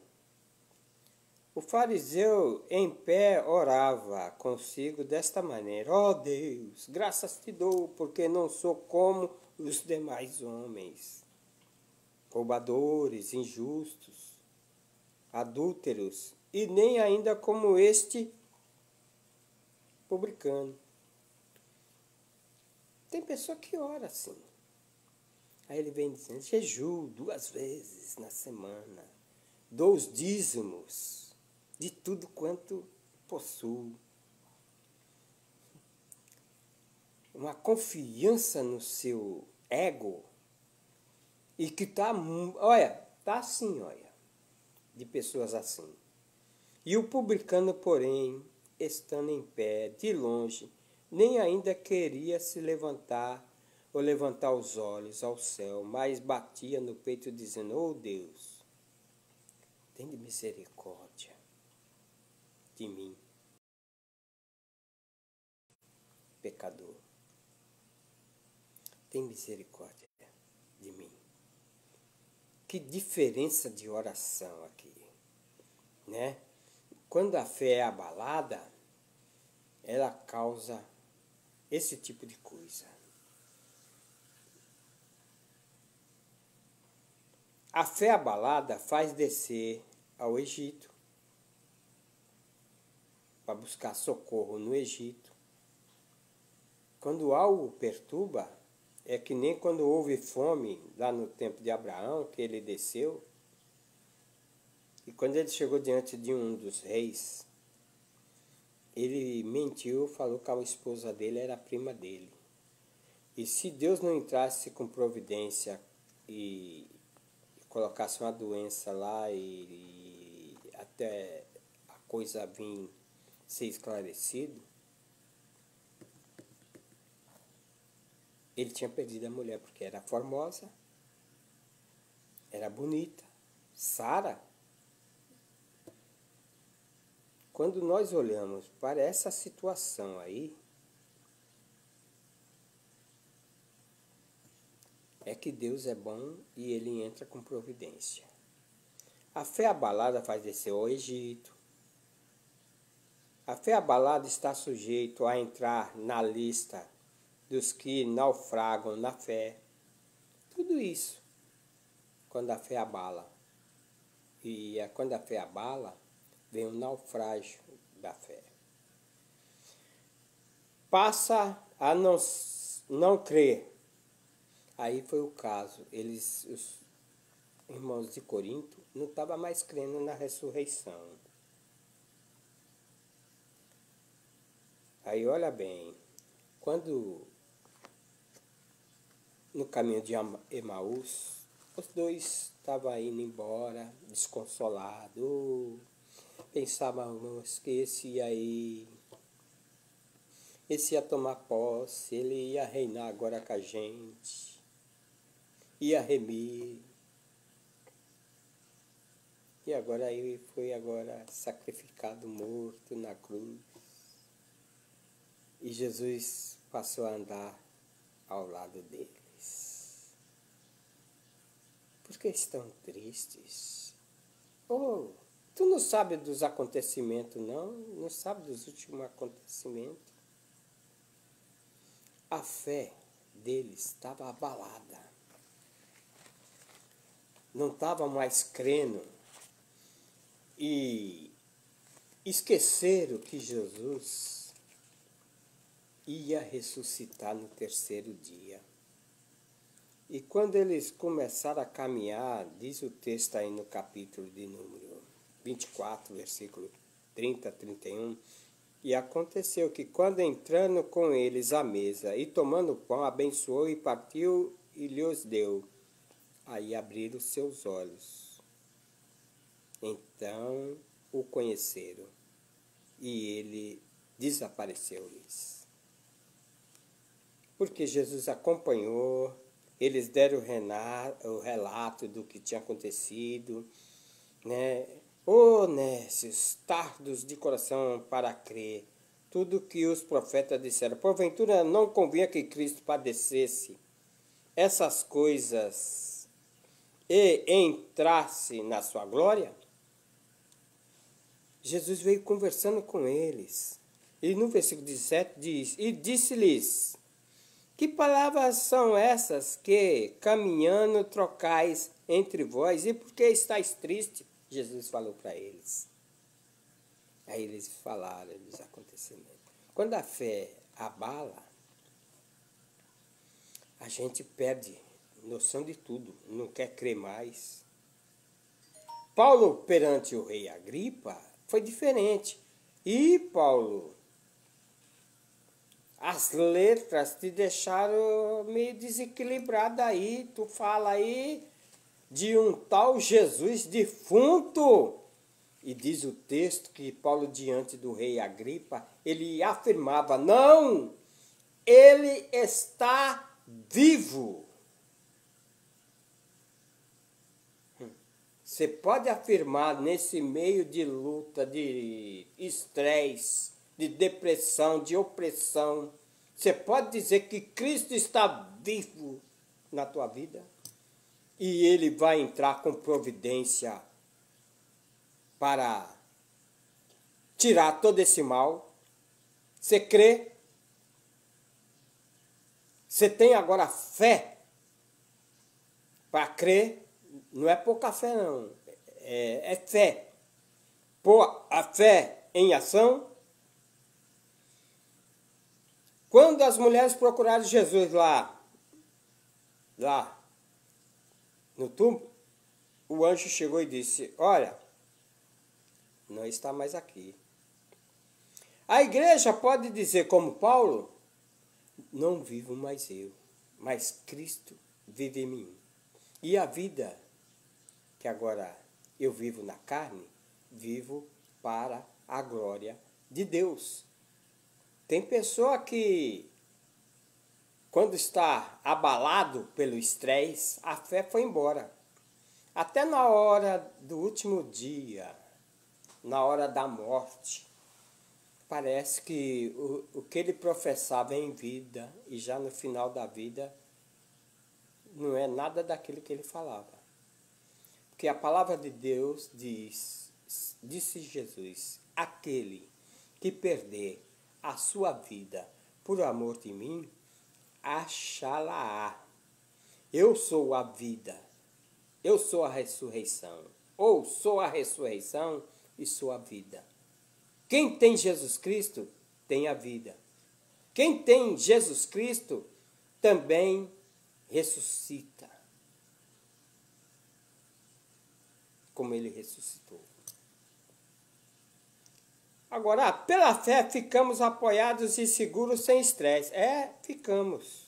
O fariseu em pé orava consigo desta maneira: ó Deus, graças te dou, porque não sou como os demais homens, roubadores, injustos, adúlteros, e nem ainda como este publicano. Tem pessoa que ora assim. Aí ele vem dizendo, jejuo 2 vezes na semana, dou os dízimos de tudo quanto possuo. Uma confiança no seu ego e que tá assim, de pessoas assim. E o publicano, porém, estando em pé, de longe, nem ainda queria se levantar ou levantar os olhos ao céu, mas batia no peito dizendo, oh Deus, tem misericórdia de mim, pecador. Tem misericórdia de mim. Que diferença de oração aqui, né? Quando a fé é abalada, ela causa esse tipo de coisa. A fé abalada faz descer ao Egito, para buscar socorro no Egito. Quando algo perturba, é que nem quando houve fome lá no tempo de Abraão, que ele desceu, e quando ele chegou diante de um dos reis, ele mentiu, falou que a esposa dele era a prima dele. E se Deus não entrasse com providência e colocasse uma doença lá e até a coisa vir ser esclarecido, ele tinha perdido a mulher, porque era formosa, era bonita, Sara. Quando nós olhamos para essa situação aí, é que Deus é bom e ele entra com providência. A fé abalada faz descer ao Egito. A fé abalada está sujeito a entrar na lista dos que naufragam na fé. Tudo isso, quando a fé abala. E quando a fé abala, vem o naufrágio da fé. Passa a não crer. Aí foi o caso. Os irmãos de Corinto não estavam mais crendo na ressurreição. Aí olha bem, quando no caminho de Emaús, os dois estavam indo embora, desconsolados. Pensávamos que esse ia tomar posse, ele ia reinar agora com a gente, ia remir. E agora ele foi sacrificado, morto na cruz. E Jesus passou a andar ao lado deles. Por que estão tristes? Oh, tu não sabe dos acontecimentos, não? Não sabe dos últimos acontecimentos? A fé deles estava abalada. Não estava mais crendo. E esqueceram que Jesus ia ressuscitar no 3º dia. E quando eles começaram a caminhar, diz o texto aí no capítulo de número 24, versículo 30 a 31, e aconteceu que quando entrando com eles à mesa e tomando o pão, abençoou e partiu e lhes deu. Aí abriram seus olhos. Então o conheceram e ele desapareceu-lhes. Porque Jesus acompanhou, eles deram o relato do que tinha acontecido, né? Ô nécios, tardos de coração para crer, tudo que os profetas disseram. Porventura não convinha que Cristo padecesse essas coisas e entrasse na sua glória? Jesus veio conversando com eles. E no versículo 17 diz, e disse-lhes, que palavras são essas que, caminhando, trocais entre vós? E por que estáis tristes? Jesus falou para eles. Aí eles falaram dos acontecimentos. Quando a fé abala, a gente perde noção de tudo, não quer crer mais. Paulo, perante o rei Agripa, foi diferente. E, Paulo, as letras te deixaram meio desequilibrado aí. Tu fala aí de um tal Jesus defunto. E diz o texto que Paulo, diante do rei Agripa, ele afirmava: não, ele está vivo. Você pode afirmar nesse meio de luta, de estresse, de depressão, de opressão, você pode dizer que Cristo está vivo na tua vida? E ele vai entrar com providência para tirar todo esse mal. Você crê? Você tem agora fé para crer? Não é pouca fé, não. É fé. Pôr a fé em ação. Quando as mulheres procuraram Jesus lá no túmulo, o anjo chegou e disse: olha, não está mais aqui. A igreja pode dizer como Paulo: não vivo mais eu, mas Cristo vive em mim. E a vida que agora eu vivo na carne, vivo para a glória de Deus. Tem pessoa que, quando está abalado pelo estresse, a fé foi embora. Até na hora do último dia, na hora da morte, parece que o que ele professava em vida e já no final da vida não é nada daquilo que ele falava. Porque a palavra de Deus disse Jesus: aquele que perder a sua vida por amor de mim, achá-la-á. Eu sou a vida, eu sou a ressurreição, ou sou a ressurreição e sou a vida. Quem tem Jesus Cristo tem a vida. Quem tem Jesus Cristo também ressuscita, como ele ressuscitou. Agora, pela fé ficamos apoiados e seguros sem estresse. Ficamos.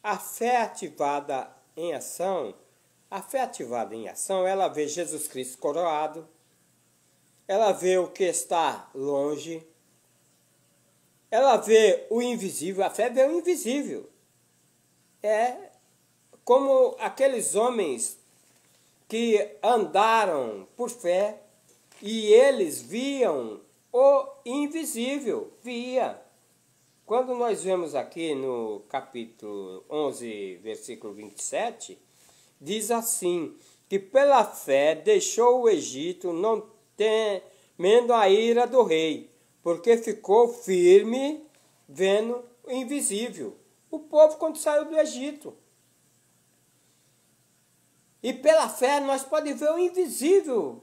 A fé ativada em ação, ela vê Jesus Cristo coroado, ela vê o que está longe, ela vê o invisível, a fé vê o invisível. É como aqueles homens que andaram por fé e eles viam o invisível, via. Quando nós vemos aqui no capítulo 11, versículo 27, diz assim, que pela fé deixou o Egito, não temendo a ira do rei, porque ficou firme vendo o invisível. O povo quando saiu do Egito. E pela fé nós podemos ver o invisível.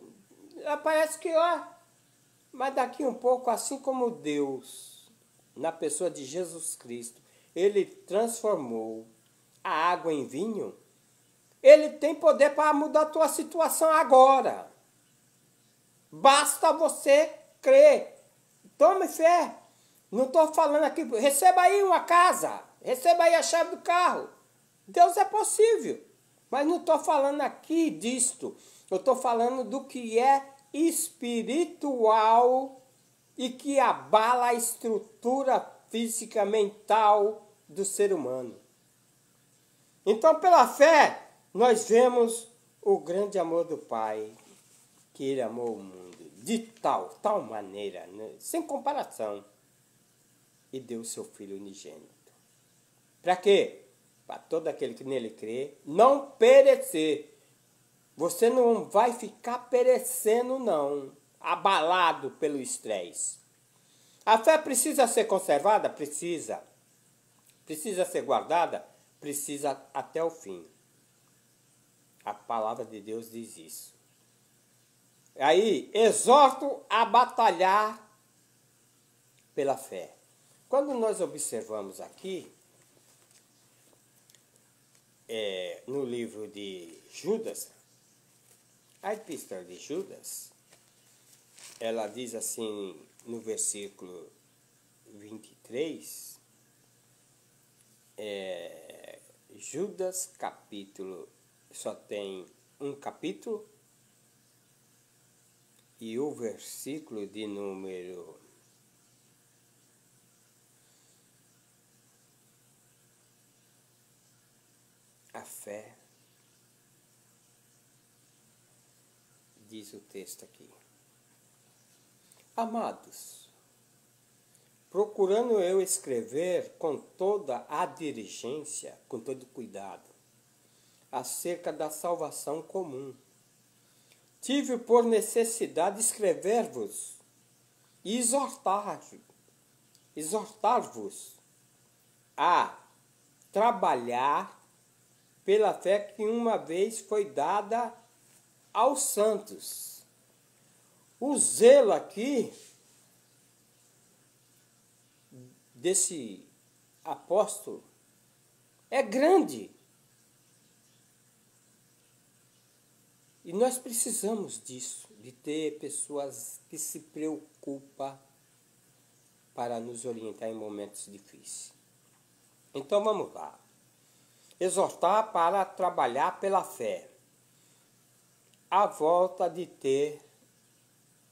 Parece que, mas daqui um pouco, assim como Deus, na pessoa de Jesus Cristo, ele transformou a água em vinho, ele tem poder para mudar a tua situação agora. Basta você crer. Tome fé. Não estou falando aqui, receba aí uma casa, receba aí a chave do carro. Deus é possível. Mas não estou falando aqui disto. Eu estou falando do que é espiritual e que abala a estrutura física, mental do ser humano. Então, pela fé, nós vemos o grande amor do Pai, que Ele amou o mundo de tal maneira, né, sem comparação, e deu o seu Filho unigênito. Para quê? Para todo aquele que nele crê, não perecer. Você não vai ficar perecendo, não, abalado pelo estresse. A fé precisa ser conservada? Precisa. Precisa ser guardada? Precisa até o fim. A palavra de Deus diz isso. Aí, exorto a batalhar pela fé. Quando nós observamos aqui, no livro de Judas, a epístola de Judas, ela diz assim no versículo 23, Judas capítulo, só tem um capítulo, e o versículo de número 'A fé', diz o texto aqui. Amados, procurando eu escrever com toda a diligência, com todo cuidado, acerca da salvação comum, tive por necessidade escrever-vos e exortar-vos a trabalhar pela fé que uma vez foi dada aos santos. O zelo aqui desse apóstolo é grande. E nós precisamos disso, de ter pessoas que se preocupam para nos orientar em momentos difíceis. Então vamos lá. Exortar para trabalhar pela fé. A volta de ter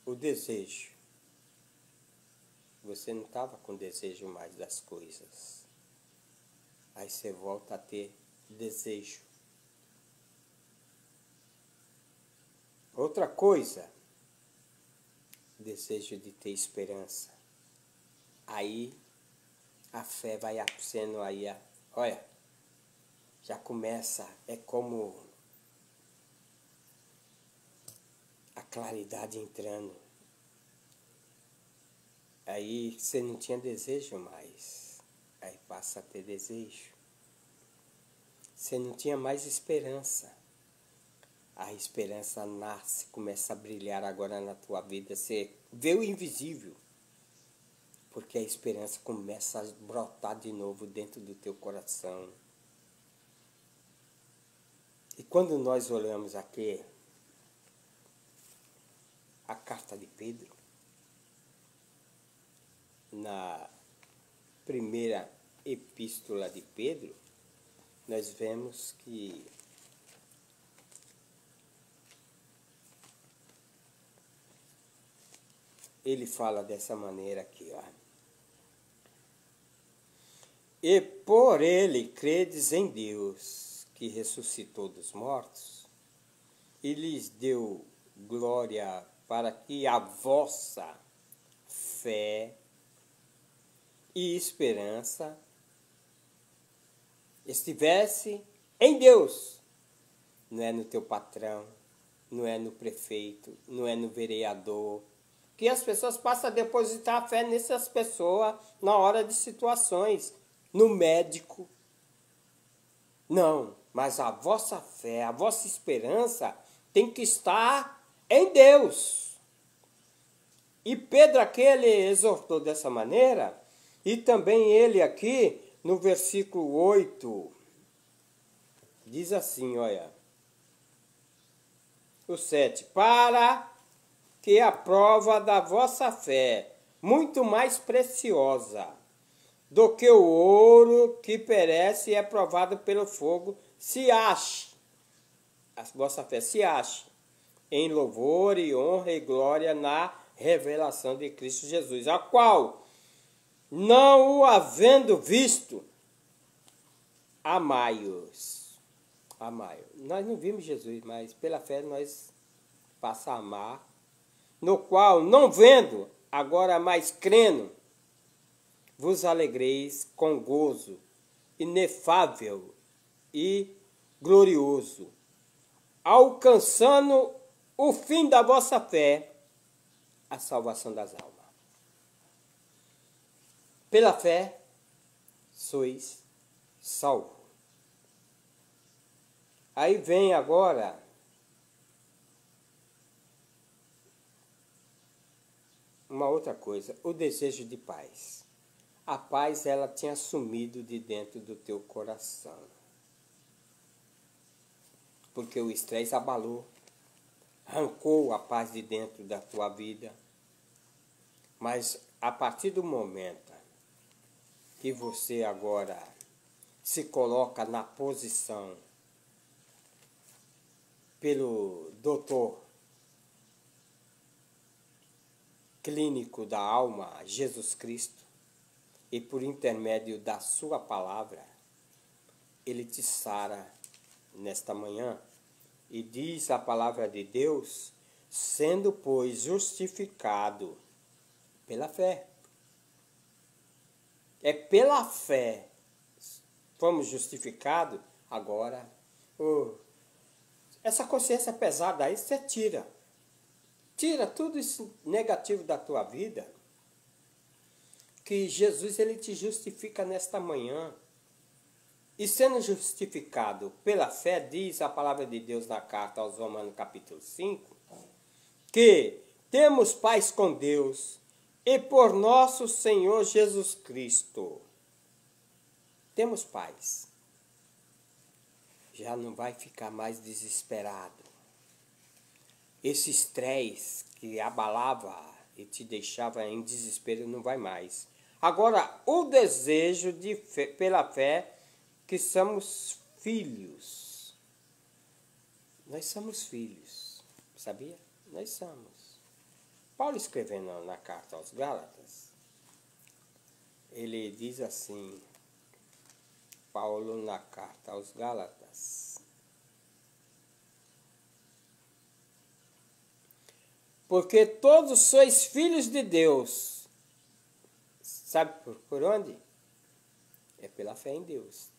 o desejo. Você não estava com desejo mais das coisas. Aí você volta a ter desejo. Outra coisa, desejo de ter esperança. Aí a fé vai sendo aí, olha, já começa, é como a claridade entrando. Aí você não tinha desejo mais, aí passa a ter desejo. Você não tinha mais esperança. A esperança nasce, começa a brilhar agora na tua vida. Você vê o invisível, porque a esperança começa a brotar de novo dentro do teu coração. E quando nós olhamos aqui a carta de Pedro, na primeira epístola de Pedro, nós vemos que ele fala dessa maneira aqui, ó. E por ele credes em Deus, que ressuscitou dos mortos, e lhes deu glória para que a vossa fé e esperança estivesse em Deus. Não é no teu patrão, não é no prefeito, não é no vereador, que as pessoas passam a depositar a fé nessas pessoas na hora de situações, no médico. Não, mas a vossa fé, a vossa esperança tem que estar em Deus. E Pedro aqui, ele exortou dessa maneira, e também ele aqui, no versículo 8, diz assim, olha, o 7, para que a prova da vossa fé, muito mais preciosa do que o ouro que perece e é provado pelo fogo, se ache, a vossa fé se ache, em louvor e honra e glória na revelação de Cristo Jesus, a qual, não o havendo visto, amai-os. Amai. Nós não vimos Jesus, mas pela fé nós passamos a amar, no qual, não vendo, agora mais crendo, vos alegreis com gozo inefável e glorioso, alcançando o fim da vossa fé, a salvação das almas. Pela fé, sois salvos. Aí vem agora uma outra coisa, o desejo de paz. A paz, ela tinha sumido de dentro do teu coração. Porque o estresse abalou, arrancou a paz de dentro da tua vida. Mas a partir do momento que você agora se coloca na posição pelo doutor clínico da alma, Jesus Cristo, e por intermédio da sua palavra, ele te sara nesta manhã. E diz a palavra de Deus, sendo, pois, justificado pela fé. É pela fé. Fomos justificados, agora, essa consciência pesada aí você tira. Tira tudo isso negativo da tua vida, que Jesus, ele te justifica nesta manhã. E sendo justificado pela fé, diz a palavra de Deus na carta aos Romanos capítulo 5, que temos paz com Deus e por nosso Senhor Jesus Cristo. Temos paz. Já não vai ficar mais desesperado. Esse estresse que abalava e te deixava em desespero não vai mais. Agora, o desejo de fé, pela fé, que somos filhos. Nós somos filhos, sabia? Nós somos. Paulo, escrevendo na carta aos Gálatas, ele diz assim, Paulo na carta aos Gálatas: porque todos sois filhos de Deus. Sabe por onde? É pela fé em Deus.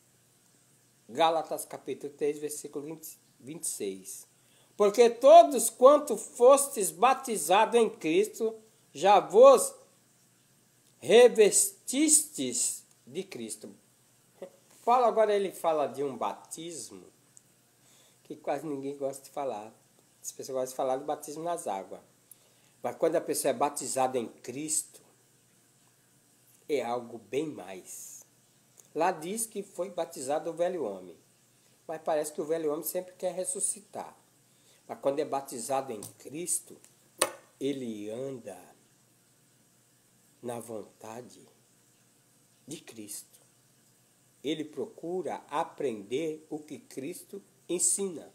Gálatas capítulo 3, versículo 26. Porque todos quanto fostes batizados em Cristo, já vos revestistes de Cristo. Paulo agora ele fala de um batismo que quase ninguém gosta de falar. As pessoas gostam de falar do batismo nas águas. Mas quando a pessoa é batizada em Cristo, é algo bem mais. Lá diz que foi batizado o velho homem. Mas parece que o velho homem sempre quer ressuscitar. Mas quando é batizado em Cristo, ele anda na vontade de Cristo. Ele procura aprender o que Cristo ensina.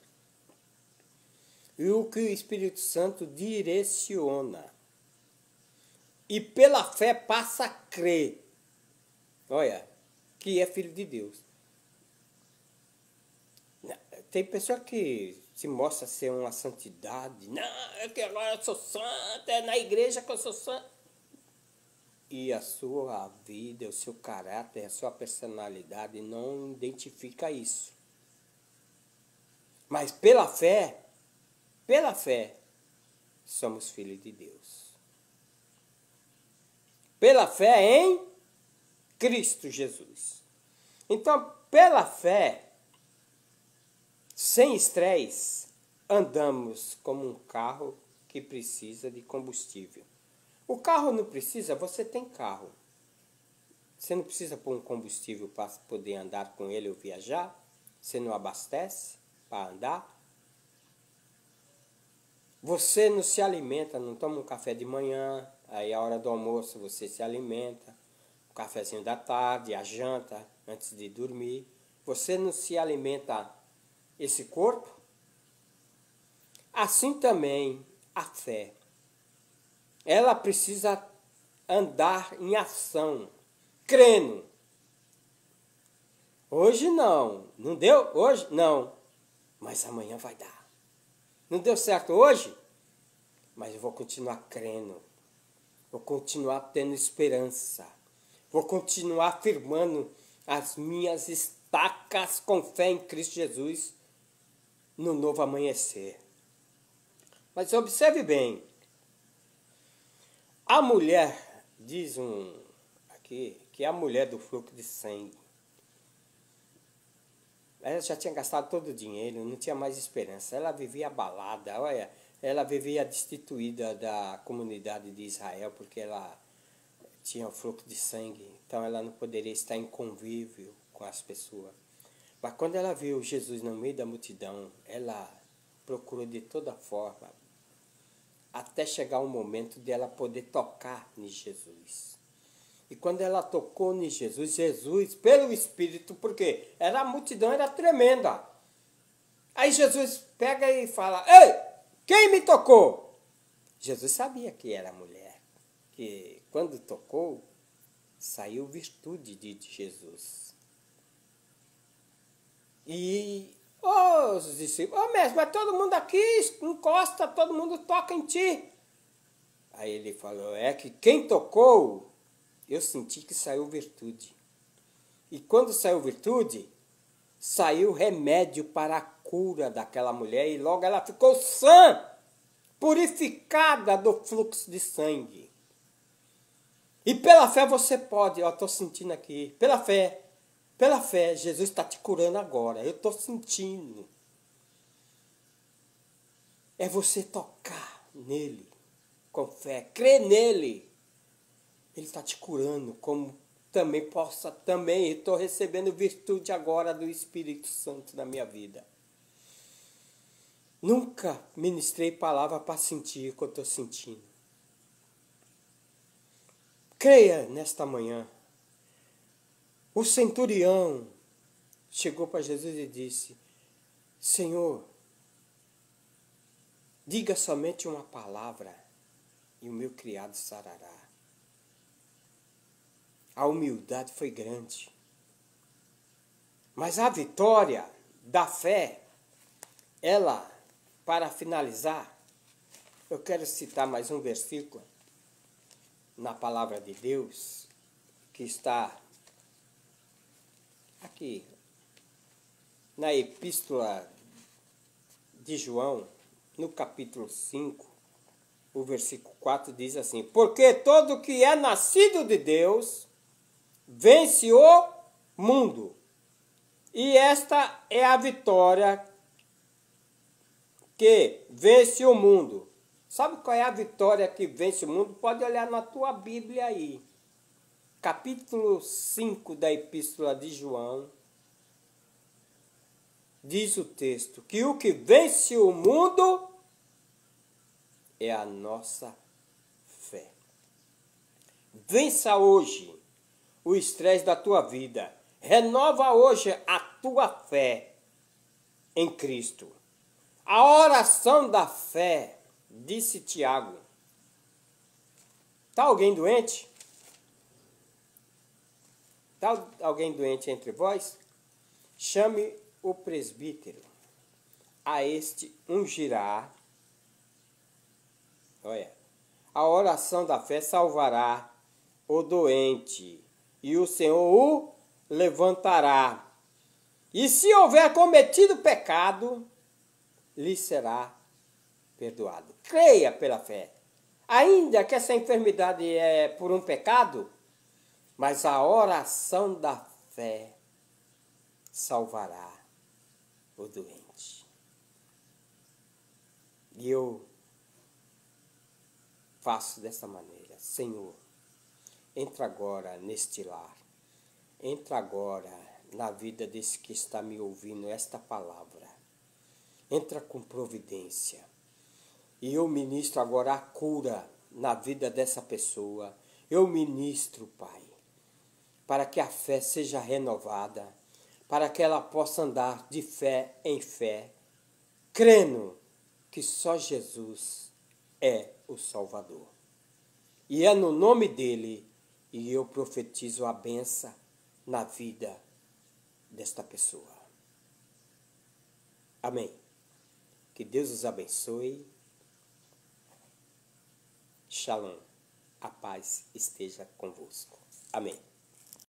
E o que o Espírito Santo direciona. E pela fé passa a crer. Olha, que é filho de Deus. Tem pessoa que se mostra ser uma santidade. Não, é que agora eu sou santo, é na igreja que eu sou santo. E a sua vida, o seu caráter, a sua personalidade não identifica isso. Mas pela fé, somos filhos de Deus. Pela fé em Cristo Jesus. Então, pela fé, sem estresse, andamos como um carro que precisa de combustível. O carro não precisa, você tem carro. Você não precisa pôr um combustível para poder andar com ele ou viajar. Você não abastece para andar. Você não se alimenta, não toma um café de manhã, aí a hora do almoço você se alimenta, o cafezinho da tarde, a janta, antes de dormir. Você não se alimenta esse corpo? Assim também a fé. Ela precisa andar em ação, crendo. Hoje não. Não deu? Hoje? Não. Mas amanhã vai dar. Não deu certo hoje? Mas eu vou continuar crendo. Vou continuar tendo esperança. Vou continuar afirmando as minhas estacas com fé em Cristo Jesus no novo amanhecer. Mas observe bem. A mulher, diz aqui, que é a mulher do fluxo de sangue. Ela já tinha gastado todo o dinheiro, não tinha mais esperança. Ela vivia abalada. Olha, ela vivia destituída da comunidade de Israel, porque ela tinha o fluxo de sangue, então ela não poderia estar em convívio com as pessoas. Mas quando ela viu Jesus no meio da multidão, ela procurou de toda forma, até chegar o momento de ela poder tocar em Jesus. E quando ela tocou em Jesus, Jesus, pelo Espírito, porque a multidão era tremenda. Aí Jesus pega e fala: ei, quem me tocou? Jesus sabia que era mulher, que quando tocou, saiu virtude de Jesus. E os discípulos: mestre, mas todo mundo aqui encosta, todo mundo toca em ti. Aí ele falou: é que quem tocou, eu senti que saiu virtude. E quando saiu virtude, saiu remédio para a cura daquela mulher, e logo ela ficou sã, purificada do fluxo de sangue. E pela fé você pode, eu estou sentindo aqui, pela fé, Jesus está te curando agora, eu estou sentindo. É você tocar nele, com fé, crer nele. Ele está te curando, como também estou recebendo virtude agora do Espírito Santo na minha vida. Nunca ministrei palavra para sentir o que eu estou sentindo. Creia nesta manhã. O centurião chegou para Jesus e disse: Senhor, diga somente uma palavra e o meu criado sarará. A humildade foi grande. Mas a vitória da fé, ela, para finalizar, eu quero citar mais um versículo na palavra de Deus, que está aqui, na epístola de João, no capítulo 5, o versículo 4 diz assim: porque todo que é nascido de Deus vence o mundo. E esta é a vitória que vence o mundo. Sabe qual é a vitória que vence o mundo? Pode olhar na tua Bíblia aí. Capítulo 5 da Epístola de João. Diz o texto que o que vence o mundo é a nossa fé. Vença hoje o estresse da tua vida. Renova hoje a tua fé em Cristo. A oração da fé, disse Tiago. Está alguém doente? Está alguém doente entre vós? Chame o presbítero. A este ungirá. Olha, a oração da fé salvará o doente, e o Senhor o levantará. E se houver cometido pecado, lhe será perdoado. Creia pela fé. Ainda que essa enfermidade é por um pecado, mas a oração da fé salvará o doente. E eu faço dessa maneira: Senhor, entra agora neste lar, entra agora na vida desse que está me ouvindo esta palavra, entra com providência, e eu ministro agora a cura na vida dessa pessoa. Eu ministro, Pai, para que a fé seja renovada, para que ela possa andar de fé em fé, crendo que só Jesus é o Salvador. E é no nome dele, e eu profetizo a bênção na vida desta pessoa. Amém. Que Deus os abençoe. Shalom. A paz esteja convosco. Amém.